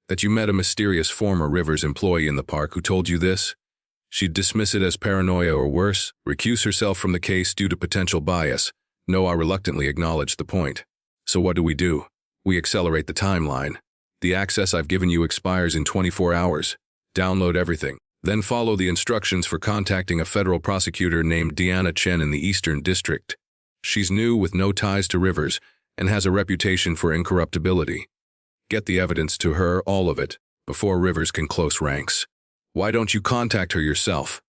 "That you met a mysterious former Rivers employee in the park who told you this. She'd dismiss it as paranoia or worse, recuse herself from the case due to potential bias." Noah reluctantly acknowledged the point. "So what do? We accelerate the timeline. The access I've given you expires in 24 hours. Download everything. Then follow the instructions for contacting a federal prosecutor named Deanna Chen in the Eastern District. She's new with no ties to Rivers and has a reputation for incorruptibility. Get the evidence to her, all of it, before Rivers can close ranks." "Why don't you contact her yourself?"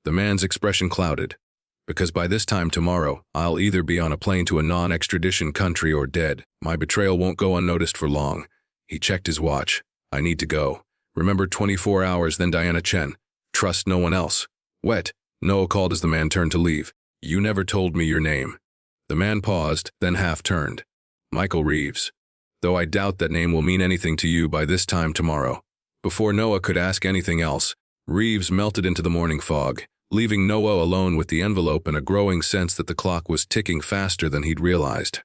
The man's expression clouded. "Because by this time tomorrow, I'll either be on a plane to a non-extradition country or dead. My betrayal won't go unnoticed for long." He checked his watch. "I need to go. Remember 24 hours, then Diana Chen. Trust no one else." "Wet," Noah called as the man turned to leave. "You never told me your name." The man paused, then half-turned. "Michael Reeves. Though I doubt that name will mean anything to you by this time tomorrow." Before Noah could ask anything else, Reeves melted into the morning fog, leaving Noah alone with the envelope and a growing sense that the clock was ticking faster than he'd realized.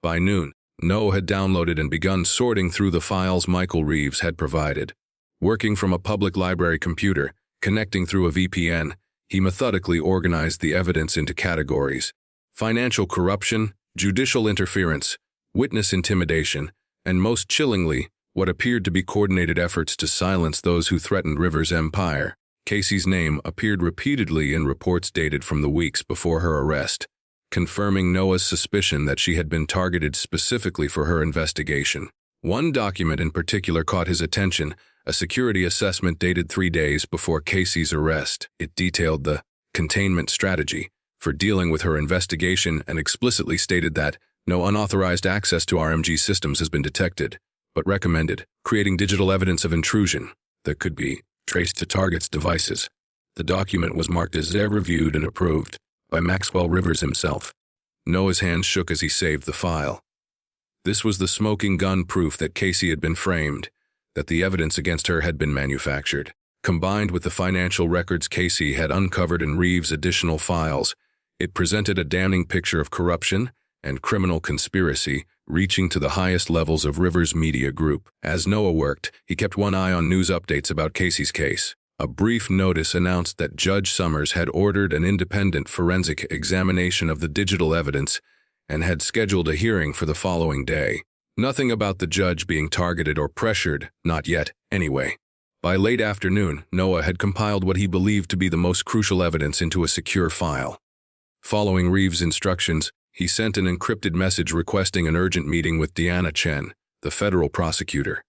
By noon, Noah had downloaded and begun sorting through the files Michael Reeves had provided. Working from a public library computer, connecting through a VPN, he methodically organized the evidence into categories: financial corruption, judicial interference, witness intimidation, and most chillingly, what appeared to be coordinated efforts to silence those who threatened Rivers' empire. Casey's name appeared repeatedly in reports dated from the weeks before her arrest, confirming Noah's suspicion that she had been targeted specifically for her investigation. One document in particular caught his attention, a security assessment dated 3 days before Casey's arrest. It detailed the containment strategy for dealing with her investigation and explicitly stated that no unauthorized access to RMG systems has been detected, but recommended creating digital evidence of intrusion that could be traced to targets' devices. The document was marked as reviewed and approved by Maxwell Rivers himself. Noah's hands shook as he saved the file. This was the smoking gun proof that Casey had been framed, that the evidence against her had been manufactured. Combined with the financial records Casey had uncovered in Reeves' additional files, it presented a damning picture of corruption and criminal conspiracy reaching to the highest levels of Rivers Media Group. As Noah worked, he kept one eye on news updates about Casey's case. A brief notice announced that Judge Summers had ordered an independent forensic examination of the digital evidence and had scheduled a hearing for the following day. Nothing about the judge being targeted or pressured, not yet, anyway. By late afternoon, Noah had compiled what he believed to be the most crucial evidence into a secure file. Following Reeves' instructions, he sent an encrypted message requesting an urgent meeting with Deanna Chen, the federal prosecutor.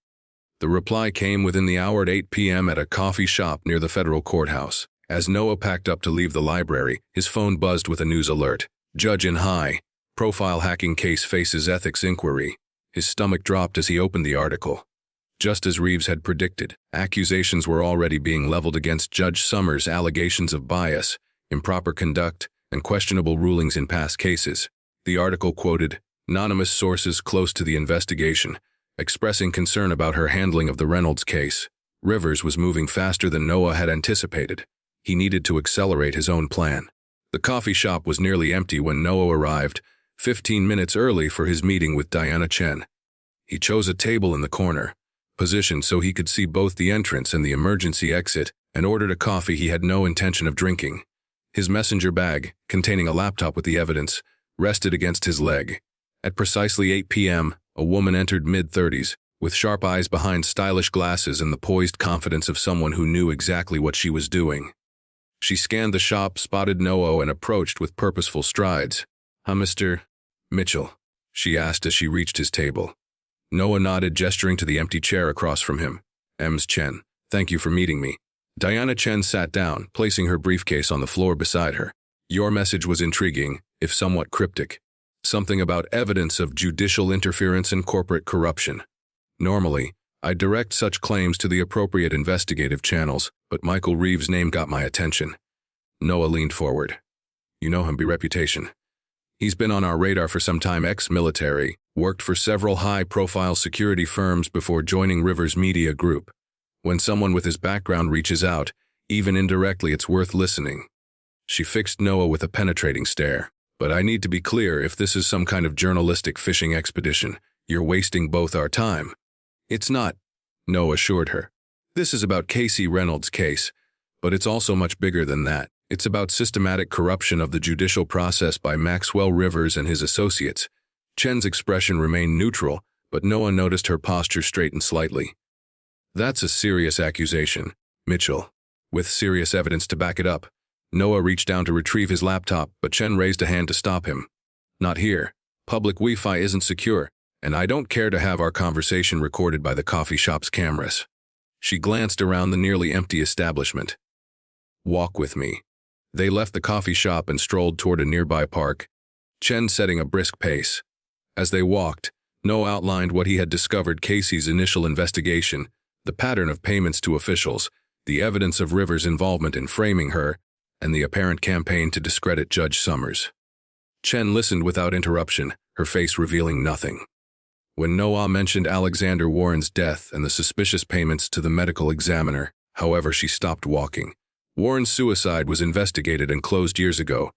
The reply came within the hour at 8 p.m. at a coffee shop near the federal courthouse. As Noah packed up to leave the library, his phone buzzed with a news alert. Judge in high profile hacking case faces ethics inquiry. His stomach dropped as he opened the article. Just as Reeves had predicted, accusations were already being leveled against Judge Summers' allegations of bias, improper conduct, and questionable rulings in past cases. The article quoted anonymous sources close to the investigation, expressing concern about her handling of the Reynolds case. Rivers was moving faster than Noah had anticipated. He needed to accelerate his own plan. The coffee shop was nearly empty when Noah arrived, 15 minutes early for his meeting with Deanna Chen. He chose a table in the corner, positioned so he could see both the entrance and the emergency exit, and ordered a coffee he had no intention of drinking. His messenger bag, containing a laptop with the evidence, rested against his leg. At precisely 8 p.m., a woman entered mid-30s, with sharp eyes behind stylish glasses and the poised confidence of someone who knew exactly what she was doing. She scanned the shop, spotted Noah, and approached with purposeful strides. Mr. Mitchell?" she asked as she reached his table. Noah nodded, gesturing to the empty chair across from him. "Ms. Chen, thank you for meeting me." Deanna Chen sat down, placing her briefcase on the floor beside her. "Your message was intriguing, if somewhat cryptic. Something about evidence of judicial interference and corporate corruption. Normally, I direct such claims to the appropriate investigative channels, but Michael Reeves' name got my attention." Noah leaned forward. "You know him by reputation. He's been on our radar for some time. Ex-military, worked for several high-profile security firms before joining Rivers Media Group. When someone with his background reaches out, even indirectly, it's worth listening." She fixed Noah with a penetrating stare. "But I need to be clear, if this is some kind of journalistic fishing expedition, you're wasting both our time." "It's not," Noah assured her. "This is about Casey Reynolds' case, but it's also much bigger than that. It's about systematic corruption of the judicial process by Maxwell Rivers and his associates." Chen's expression remained neutral, but Noah noticed her posture straightened slightly. "That's a serious accusation, Mitchell, with serious evidence to back it up." Noah reached down to retrieve his laptop, but Chen raised a hand to stop him. "Not here. Public Wi-Fi isn't secure, and I don't care to have our conversation recorded by the coffee shop's cameras." She glanced around the nearly empty establishment. "Walk with me." They left the coffee shop and strolled toward a nearby park, Chen setting a brisk pace. As they walked, Noah outlined what he had discovered: Casey's initial investigation, the pattern of payments to officials, the evidence of Rivers' involvement in framing her, and the apparent campaign to discredit Judge Summers. Chen listened without interruption, her face revealing nothing. When Noah mentioned Alexander Warren's death and the suspicious payments to the medical examiner, however, she stopped walking. Warren's suicide was investigated and closed years ago.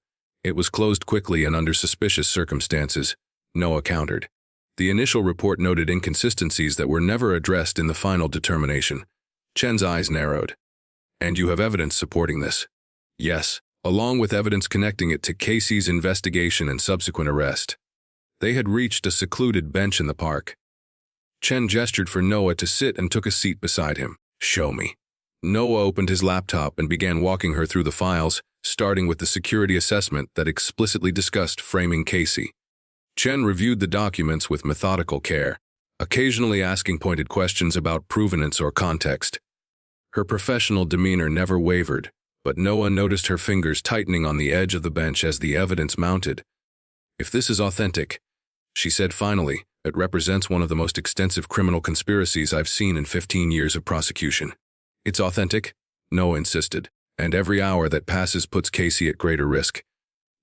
It was closed quickly and under suspicious circumstances, Noah countered. The initial report noted inconsistencies that were never addressed in the final determination. Chen's eyes narrowed. "And you have evidence supporting this?" "Yes, along with evidence connecting it to Casey's investigation and subsequent arrest." They had reached a secluded bench in the park. Chen gestured for Noah to sit and took a seat beside him. "Show me." Noah opened his laptop and began walking her through the files, starting with the security assessment that explicitly discussed framing Casey. Chen reviewed the documents with methodical care, occasionally asking pointed questions about provenance or context. Her professional demeanor never wavered, but Noah noticed her fingers tightening on the edge of the bench as the evidence mounted. "If this is authentic," she said finally, "it represents one of the most extensive criminal conspiracies I've seen in 15 years of prosecution." "It's authentic," Noah insisted, "and every hour that passes puts Casey at greater risk.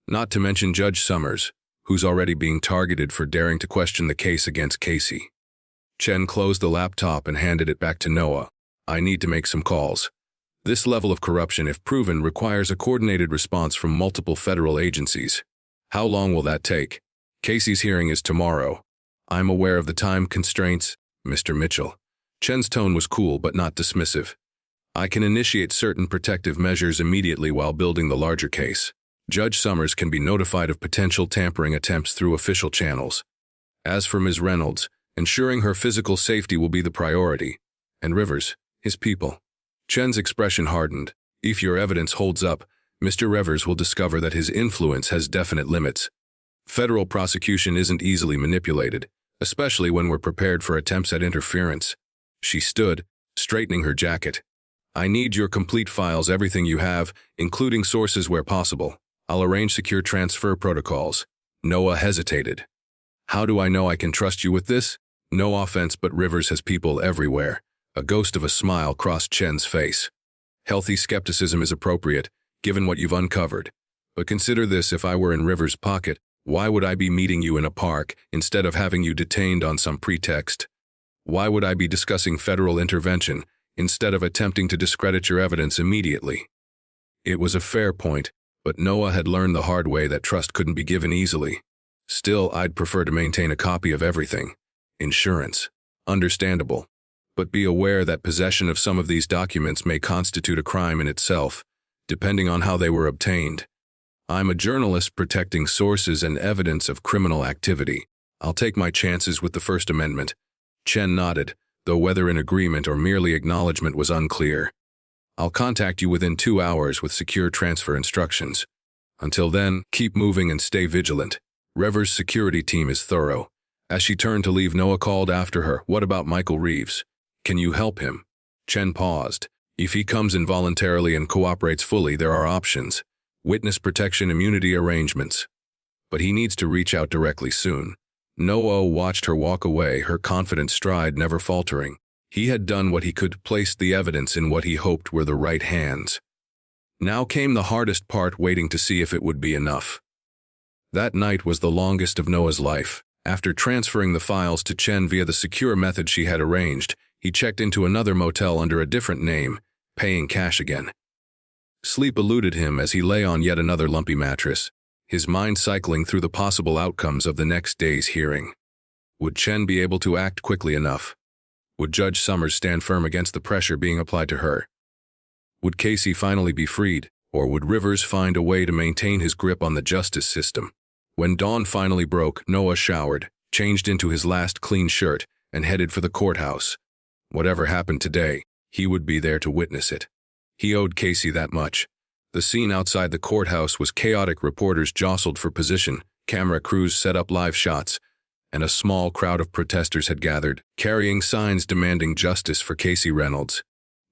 Not to mention Judge Summers, who's already being targeted for daring to question the case against Casey." Chen closed the laptop and handed it back to Noah. "I need to make some calls. This level of corruption, if proven, requires a coordinated response from multiple federal agencies. How long will that take?" "Casey's hearing is tomorrow. I'm aware of the time constraints, Mr. Mitchell." Chen's tone was cool but not dismissive. I can initiate certain protective measures immediately while building the larger case. Judge Summers can be notified of potential tampering attempts through official channels. As for Ms. Reynolds, ensuring her physical safety will be the priority. And Rivers, his people. Chen's expression hardened. If your evidence holds up, Mr. Rivers will discover that his influence has definite limits. Federal prosecution isn't easily manipulated, especially when we're prepared for attempts at interference. She stood, straightening her jacket. I need your complete files, everything you have, including sources where possible. I'll arrange secure transfer protocols. Noah hesitated. How do I know I can trust you with this? No offense, but Rivers has people everywhere. A ghost of a smile crossed Chen's face. Healthy skepticism is appropriate, given what you've uncovered. But consider this: if I were in Rivers' pocket, why would I be meeting you in a park instead of having you detained on some pretext? Why would I be discussing federal intervention instead of attempting to discredit your evidence immediately? It was a fair point, but Noah had learned the hard way that trust couldn't be given easily. Still, I'd prefer to maintain a copy of everything. Insurance. Understandable. But be aware that possession of some of these documents may constitute a crime in itself, depending on how they were obtained. I'm a journalist protecting sources and evidence of criminal activity. I'll take my chances with the First Amendment. Chen nodded, though whether in agreement or merely acknowledgement was unclear. I'll contact you within 2 hours with secure transfer instructions. Until then, keep moving and stay vigilant. Rivers' security team is thorough. As she turned to leave, Noah called after her, "What about Michael Reeves? Can you help him?" Chen paused. If he comes involuntarily and cooperates fully, there are options. Witness protection, immunity arrangements. But he needs to reach out directly soon. Noah watched her walk away, her confident stride never faltering. He had done what he could, placed the evidence in what he hoped were the right hands. Now came the hardest part, waiting to see if it would be enough. That night was the longest of Noah's life. After transferring the files to Chen via the secure method she had arranged, he checked into another motel under a different name, paying cash again. Sleep eluded him as he lay on yet another lumpy mattress, his mind cycling through the possible outcomes of the next day's hearing. Would Chen be able to act quickly enough? Would Judge Summers stand firm against the pressure being applied to her? Would Casey finally be freed, or would Rivers find a way to maintain his grip on the justice system? When dawn finally broke, Noah showered, changed into his last clean shirt, and headed for the courthouse. Whatever happened today, he would be there to witness it. He owed Casey that much. The scene outside the courthouse was chaotic. Reporters jostled for position, camera crews set up live shots, and a small crowd of protesters had gathered, carrying signs demanding justice for Casey Reynolds.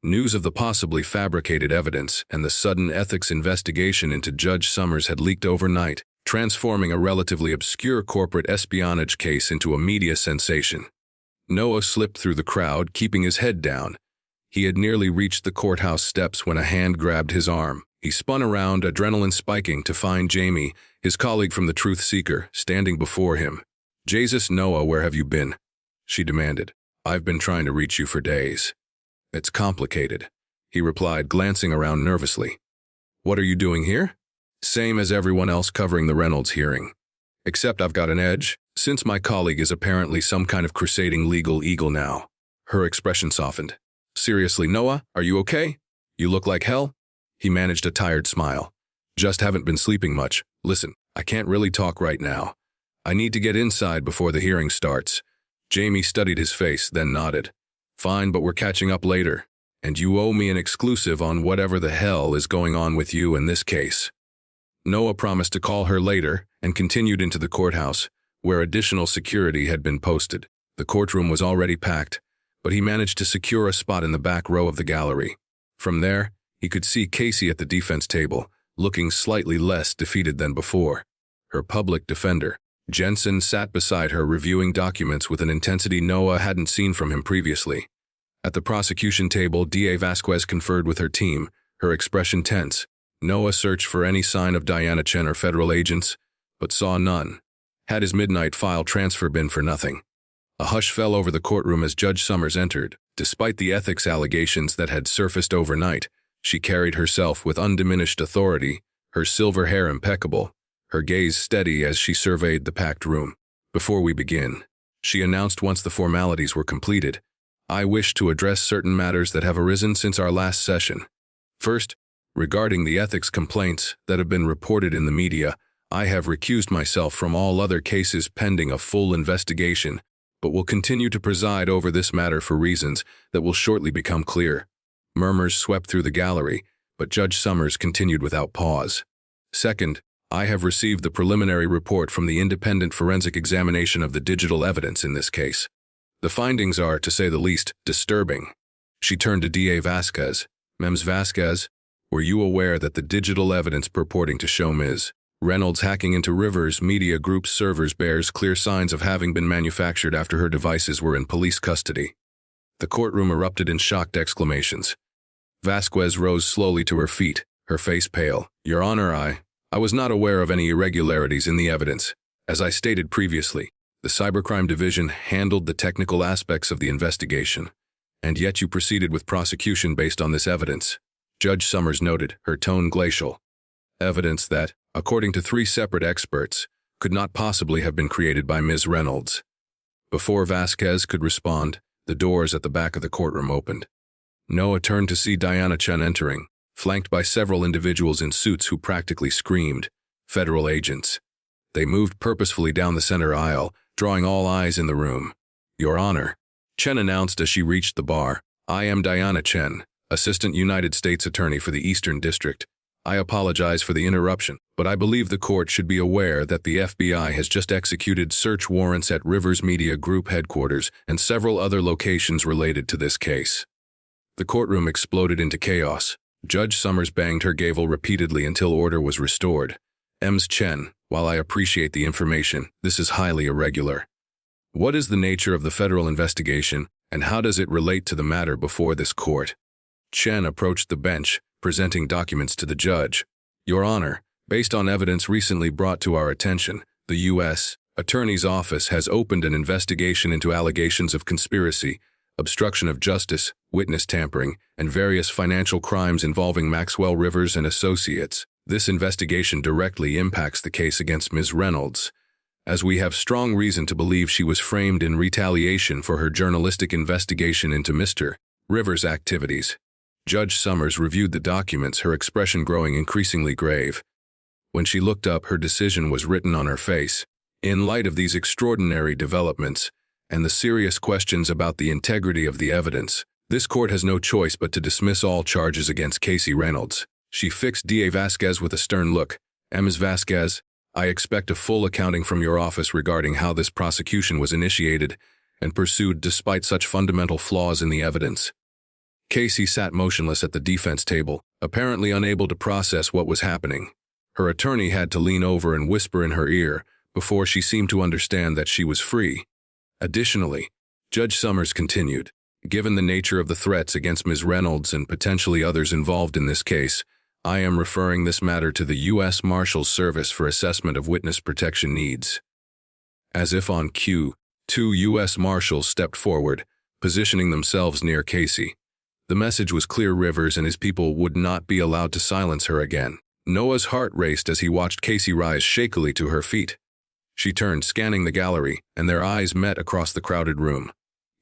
News of the possibly fabricated evidence and the sudden ethics investigation into Judge Summers had leaked overnight, transforming a relatively obscure corporate espionage case into a media sensation. Noah slipped through the crowd, keeping his head down. He had nearly reached the courthouse steps when a hand grabbed his arm. He spun around, adrenaline spiking, to find Jamie, his colleague from the Truth Seeker, standing before him. "Jesus, Noah, where have you been?" she demanded. "I've been trying to reach you for days." "It's complicated," he replied, glancing around nervously. "What are you doing here?" "Same as everyone else covering the Reynolds hearing. Except I've got an edge, since my colleague is apparently some kind of crusading legal eagle now." Her expression softened. "Seriously, Noah, are you okay? You look like hell." He managed a tired smile. "Just haven't been sleeping much. Listen, I can't really talk right now. I need to get inside before the hearing starts." Jamie studied his face, then nodded. "Fine, but we're catching up later. And you owe me an exclusive on whatever the hell is going on with you in this case." Noah promised to call her later and continued into the courthouse, where additional security had been posted. The courtroom was already packed, but he managed to secure a spot in the back row of the gallery. From there, he could see Casey at the defense table, looking slightly less defeated than before. Her public defender, Jensen, sat beside her, reviewing documents with an intensity Noah hadn't seen from him previously. At the prosecution table, DA Vasquez conferred with her team, her expression tense. Noah searched for any sign of Diana Chen or federal agents, but saw none. Had his midnight file transfer been for nothing? A hush fell over the courtroom as Judge Summers entered. Despite the ethics allegations that had surfaced overnight, she carried herself with undiminished authority, her silver hair impeccable, her gaze steady as she surveyed the packed room. "Before we begin," she announced once the formalities were completed, I wish to address certain matters that have arisen since our last session. First, regarding the ethics complaints that have been reported in the media, I have recused myself from all other cases pending a full investigation, but will continue to preside over this matter for reasons that will shortly become clear. Murmurs swept through the gallery, but Judge Summers continued without pause. Second, I have received the preliminary report from the independent forensic examination of the digital evidence in this case. The findings are, to say the least, disturbing. She turned to D.A. Vasquez. Ms. Vasquez, were you aware that the digital evidence purporting to show Ms. Reynolds hacking into Rivers Media Group's servers bears clear signs of having been manufactured after her devices were in police custody? The courtroom erupted in shocked exclamations. Vasquez rose slowly to her feet, her face pale. Your Honor, I was not aware of any irregularities in the evidence. As I stated previously, the Cybercrime Division handled the technical aspects of the investigation, and yet you proceeded with prosecution based on this evidence. Judge Summers noted, her tone glacial. Evidence that, according to 3 separate experts, could not possibly have been created by Ms. Reynolds. Before Vasquez could respond, the doors at the back of the courtroom opened. Noah turned to see Diana Chen entering, flanked by several individuals in suits who practically screamed, federal agents. They moved purposefully down the center aisle, drawing all eyes in the room. Your Honor, Chen announced as she reached the bar, I am Diana Chen, Assistant United States Attorney for the Eastern District. I apologize for the interruption, but I believe the court should be aware that the FBI has just executed search warrants at Rivers Media Group headquarters and several other locations related to this case. The courtroom exploded into chaos. Judge Summers banged her gavel repeatedly until order was restored. Ms. Chen, while I appreciate the information, this is highly irregular. What is the nature of the federal investigation, and how does it relate to the matter before this court? Chen approached the bench, presenting documents to the judge. Your Honor, based on evidence recently brought to our attention, the U.S. Attorney's Office has opened an investigation into allegations of conspiracy, obstruction of justice, witness tampering, and various financial crimes involving Maxwell Rivers and Associates. This investigation directly impacts the case against Ms. Reynolds, as we have strong reason to believe she was framed in retaliation for her journalistic investigation into Mr. Rivers' activities. Judge Summers reviewed the documents, her expression growing increasingly grave. When she looked up, her decision was written on her face. In light of these extraordinary developments, and the serious questions about the integrity of the evidence, this court has no choice but to dismiss all charges against Casey Reynolds. She fixed D.A. Vasquez with a stern look. Ms. Vasquez, I expect a full accounting from your office regarding how this prosecution was initiated and pursued despite such fundamental flaws in the evidence. Casey sat motionless at the defense table, apparently unable to process what was happening. Her attorney had to lean over and whisper in her ear before she seemed to understand that she was free. Additionally, Judge Summers continued, given the nature of the threats against Ms. Reynolds and potentially others involved in this case, I am referring this matter to the U.S. Marshals Service for assessment of witness protection needs. As if on cue, 2 U.S. Marshals stepped forward, positioning themselves near Casey. The message was clear: Rivers and his people would not be allowed to silence her again. Noah's heart raced as he watched Casey rise shakily to her feet. She turned, scanning the gallery, and their eyes met across the crowded room.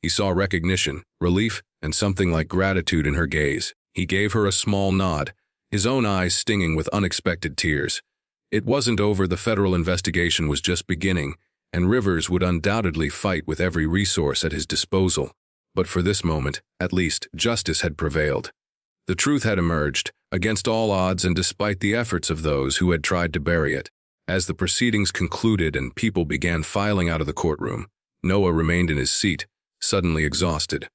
He saw recognition, relief, and something like gratitude in her gaze. He gave her a small nod, his own eyes stinging with unexpected tears. It wasn't over. The federal investigation was just beginning, and Rivers would undoubtedly fight with every resource at his disposal. But for this moment, at least, justice had prevailed. The truth had emerged, against all odds and despite the efforts of those who had tried to bury it. As the proceedings concluded and people began filing out of the courtroom, Noah remained in his seat, suddenly exhausted.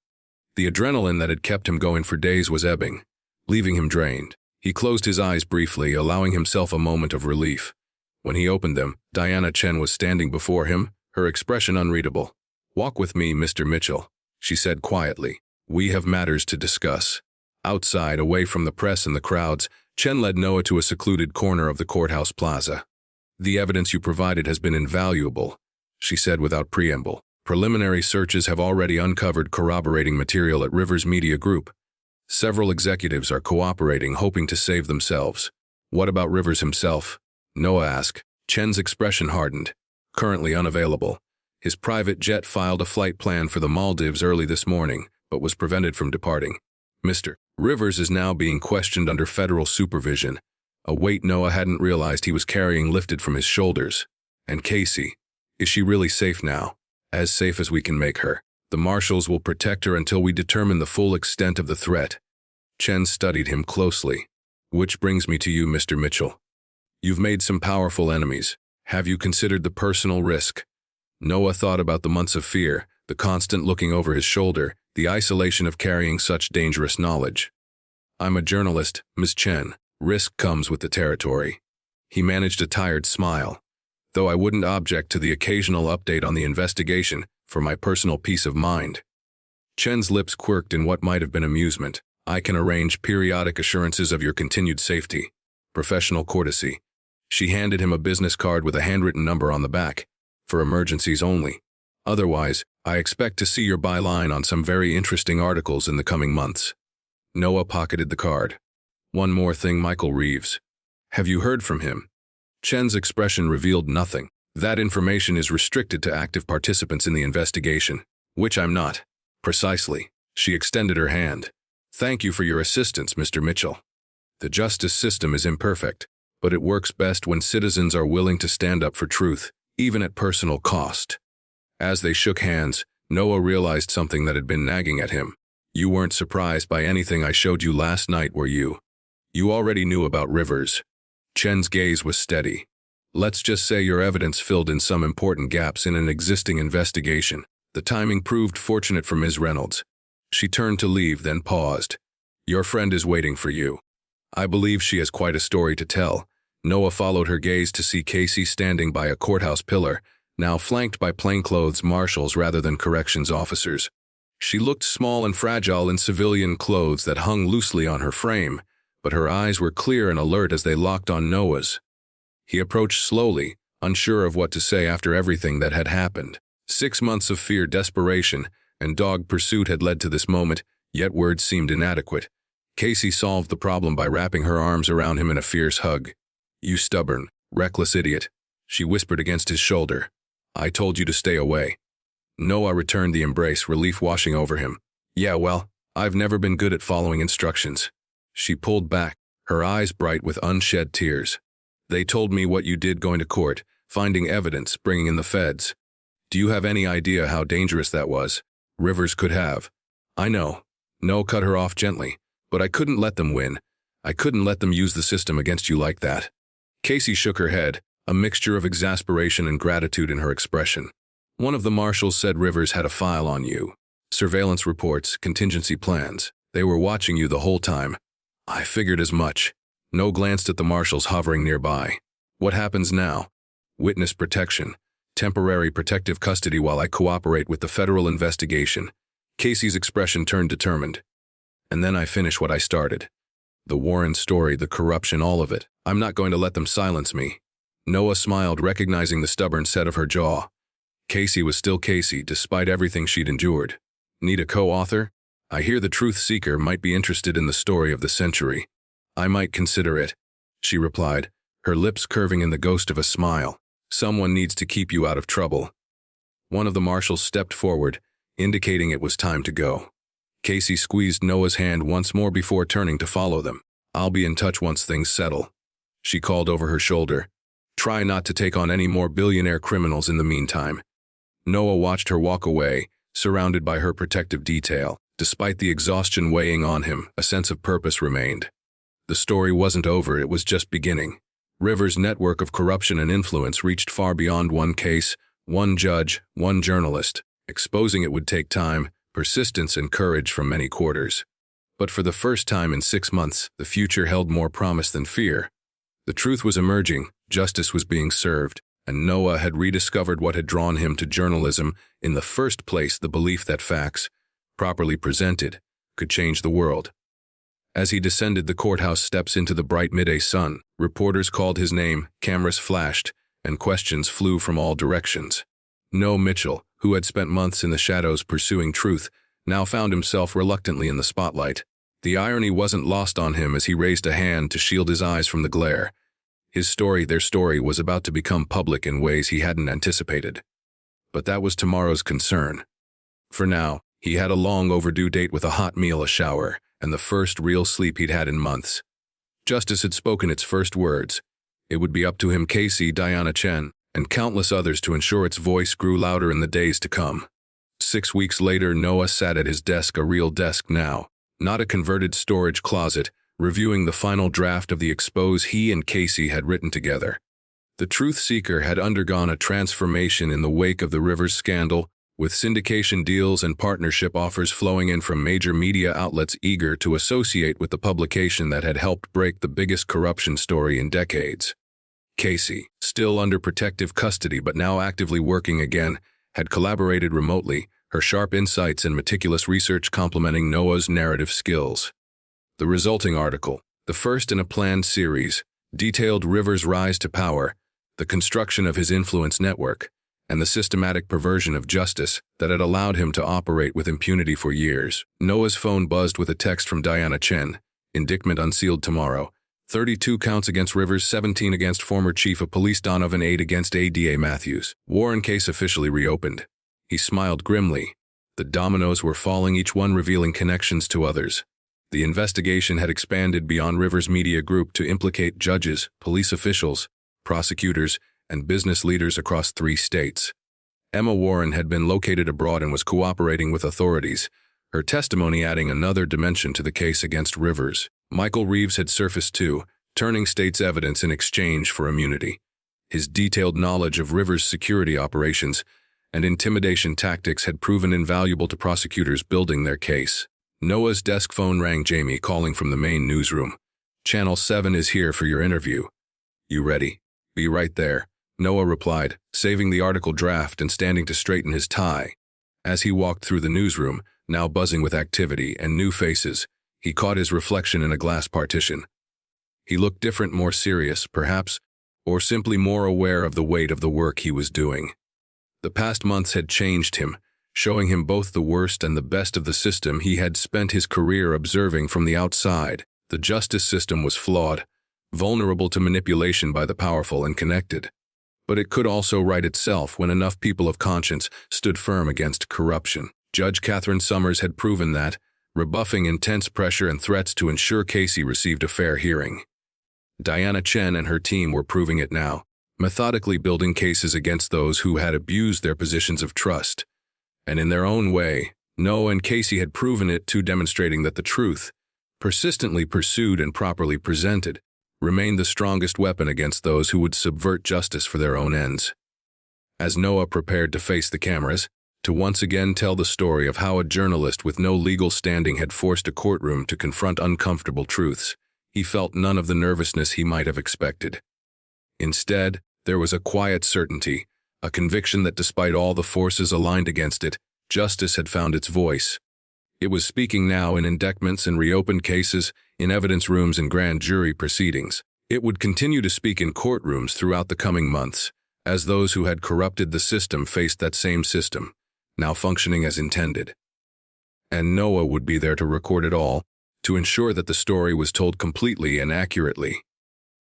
The adrenaline that had kept him going for days was ebbing, leaving him drained. He closed his eyes briefly, allowing himself a moment of relief. When he opened them, Diana Chen was standing before him, her expression unreadable. "Walk with me, Mr. Mitchell," she said quietly. "We have matters to discuss." Outside, away from the press and the crowds, Chen led Noah to a secluded corner of the courthouse plaza. "The evidence you provided has been invaluable," she said without preamble. "Preliminary searches have already uncovered corroborating material at Rivers Media Group. Several executives are cooperating, hoping to save themselves." "What about Rivers himself?" Noah asked. Chen's expression hardened. "Currently unavailable. His private jet filed a flight plan for the Maldives early this morning, but was prevented from departing. Mr. Rivers is now being questioned under federal supervision, a weight Noah hadn't realized he was carrying lifted from his shoulders. And Casey, is she really safe now? As safe as we can make her. The marshals will protect her until we determine the full extent of the threat. Chen studied him closely. Which brings me to you, Mr. Mitchell. You've made some powerful enemies. Have you considered the personal risk? Noah thought about the months of fear, the constant looking over his shoulder, the isolation of carrying such dangerous knowledge. I'm a journalist, Ms. Chen. Risk comes with the territory. He managed a tired smile. Though I wouldn't object to the occasional update on the investigation for my personal peace of mind. Chen's lips quirked in what might have been amusement. I can arrange periodic assurances of your continued safety. Professional courtesy. She handed him a business card with a handwritten number on the back. For emergencies only. Otherwise, I expect to see your byline on some very interesting articles in the coming months. Noah pocketed the card. One more thing, Michael Reeves. Have you heard from him? Chen's expression revealed nothing. That information is restricted to active participants in the investigation, which I'm not. Precisely. She extended her hand. Thank you for your assistance, Mr. Mitchell. The justice system is imperfect, but it works best when citizens are willing to stand up for truth, even at personal cost. As they shook hands, Noah realized something that had been nagging at him. You weren't surprised by anything I showed you last night, were you? You already knew about Rivers. Chen's gaze was steady. Let's just say your evidence filled in some important gaps in an existing investigation. The timing proved fortunate for Ms. Reynolds. She turned to leave, then paused. Your friend is waiting for you. I believe she has quite a story to tell. Noah followed her gaze to see Casey standing by a courthouse pillar, now flanked by plainclothes marshals rather than corrections officers. She looked small and fragile in civilian clothes that hung loosely on her frame, but her eyes were clear and alert as they locked on Noah's. He approached slowly, unsure of what to say after everything that had happened. 6 months of fear, desperation, and dogged pursuit had led to this moment, yet words seemed inadequate. Casey solved the problem by wrapping her arms around him in a fierce hug. You stubborn, reckless idiot, she whispered against his shoulder. I told you to stay away. Noah returned the embrace, relief washing over him. Yeah, well, I've never been good at following instructions. She pulled back, her eyes bright with unshed tears. They told me what you did going to court, finding evidence, bringing in the feds. Do you have any idea how dangerous that was? Rivers could have. I know. No, cut her off gently. But I couldn't let them win. I couldn't let them use the system against you like that. Casey shook her head, a mixture of exasperation and gratitude in her expression. One of the marshals said Rivers had a file on you. Surveillance reports, contingency plans. They were watching you the whole time. I figured as much. No glanced at the marshals hovering nearby. What happens now? Witness protection. Temporary protective custody while I cooperate with the federal investigation. Casey's expression turned determined. And then I finish what I started. The Warren story, the corruption, all of it. I'm not going to let them silence me. Noah smiled, recognizing the stubborn set of her jaw. Casey was still Casey, despite everything she'd endured. Need a co-author? I hear the truth seeker might be interested in the story of the century. I might consider it, she replied, her lips curving in the ghost of a smile. Someone needs to keep you out of trouble. One of the marshals stepped forward, indicating it was time to go. Casey squeezed Noah's hand once more before turning to follow them. I'll be in touch once things settle, she called over her shoulder. Try not to take on any more billionaire criminals in the meantime. Noah watched her walk away, surrounded by her protective detail. Despite the exhaustion weighing on him, a sense of purpose remained. The story wasn't over, it was just beginning. Rivers' network of corruption and influence reached far beyond one case, one judge, one journalist. Exposing it would take time, persistence, and courage from many quarters. But for the first time in 6 months, the future held more promise than fear. The truth was emerging, justice was being served, and Noah had rediscovered what had drawn him to journalism in the first place, the belief that facts, properly presented, could change the world. As he descended the courthouse steps into the bright midday sun, reporters called his name, cameras flashed, and questions flew from all directions. Noah Mitchell, who had spent months in the shadows pursuing truth, now found himself reluctantly in the spotlight. The irony wasn't lost on him as he raised a hand to shield his eyes from the glare. His story, their story, was about to become public in ways he hadn't anticipated. But that was tomorrow's concern. For now, He had a long overdue date with a hot meal, a shower, and the first real sleep he'd had in months. Justice had spoken its first words. It would be up to him, Casey, Diana Chen, and countless others to ensure its voice grew louder in the days to come. 6 weeks later, Noah sat at his desk, a real desk now, not a converted storage closet, reviewing the final draft of the expose he and Casey had written together. The truth seeker had undergone a transformation in the wake of the Rivers scandal, with syndication deals and partnership offers flowing in from major media outlets eager to associate with the publication that had helped break the biggest corruption story in decades. Casey, still under protective custody but now actively working again, had collaborated remotely, her sharp insights and meticulous research complementing Noah's narrative skills. The resulting article, the first in a planned series, detailed Rivers' rise to power, the construction of his influence network, and the systematic perversion of justice that had allowed him to operate with impunity for years. Noah's phone buzzed with a text from Diana Chen. Indictment unsealed tomorrow. 32 counts against Rivers, 17 against former Chief of Police Donovan, 8 against ADA Matthews. Warren case officially reopened. He smiled grimly. The dominoes were falling, each one revealing connections to others. The investigation had expanded beyond Rivers' media group to implicate judges, police officials, prosecutors, and business leaders across 3 states. Emma Warren had been located abroad and was cooperating with authorities, her testimony adding another dimension to the case against Rivers. Michael Reeves had surfaced too, turning state's evidence in exchange for immunity. His detailed knowledge of Rivers' security operations and intimidation tactics had proven invaluable to prosecutors building their case. Noah's desk phone rang. Jamie calling from the main newsroom. Channel 7 is here for your interview. You ready? Be right there. Noah replied, saving the article draft and standing to straighten his tie. As he walked through the newsroom, now buzzing with activity and new faces, he caught his reflection in a glass partition. He looked different, more serious, perhaps, or simply more aware of the weight of the work he was doing. The past months had changed him, showing him both the worst and the best of the system he had spent his career observing from the outside. The justice system was flawed, vulnerable to manipulation by the powerful and connected. But it could also right itself when enough people of conscience stood firm against corruption. Judge Catherine Summers had proven that, rebuffing intense pressure and threats to ensure Casey received a fair hearing. Diana Chen and her team were proving it now, methodically building cases against those who had abused their positions of trust. And in their own way, Noah and Casey had proven it too, demonstrating that the truth, persistently pursued and properly presented, remained the strongest weapon against those who would subvert justice for their own ends. As Noah prepared to face the cameras, to once again tell the story of how a journalist with no legal standing had forced a courtroom to confront uncomfortable truths, he felt none of the nervousness he might have expected. Instead, there was a quiet certainty, a conviction that despite all the forces aligned against it, justice had found its voice. It was speaking now in indictments and reopened cases, in evidence rooms and grand jury proceedings. It would continue to speak in courtrooms throughout the coming months, as those who had corrupted the system faced that same system, now functioning as intended. And Noah would be there to record it all, to ensure that the story was told completely and accurately.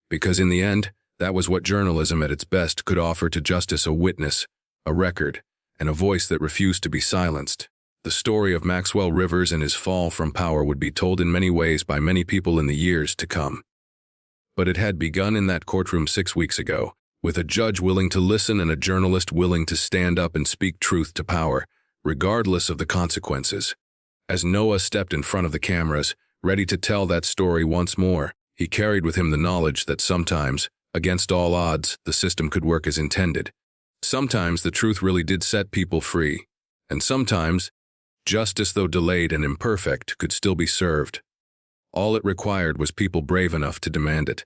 Because in the end, that was what journalism at its best could offer to justice: a witness, a record, and a voice that refused to be silenced. The story of Maxwell Rivers and his fall from power would be told in many ways by many people in the years to come. But it had begun in that courtroom 6 weeks ago, with a judge willing to listen and a journalist willing to stand up and speak truth to power, regardless of the consequences. As Noah stepped in front of the cameras, ready to tell that story once more, he carried with him the knowledge that sometimes, against all odds, the system could work as intended. Sometimes the truth really did set people free, and sometimes, justice, though delayed and imperfect, could still be served. All it required was people brave enough to demand it.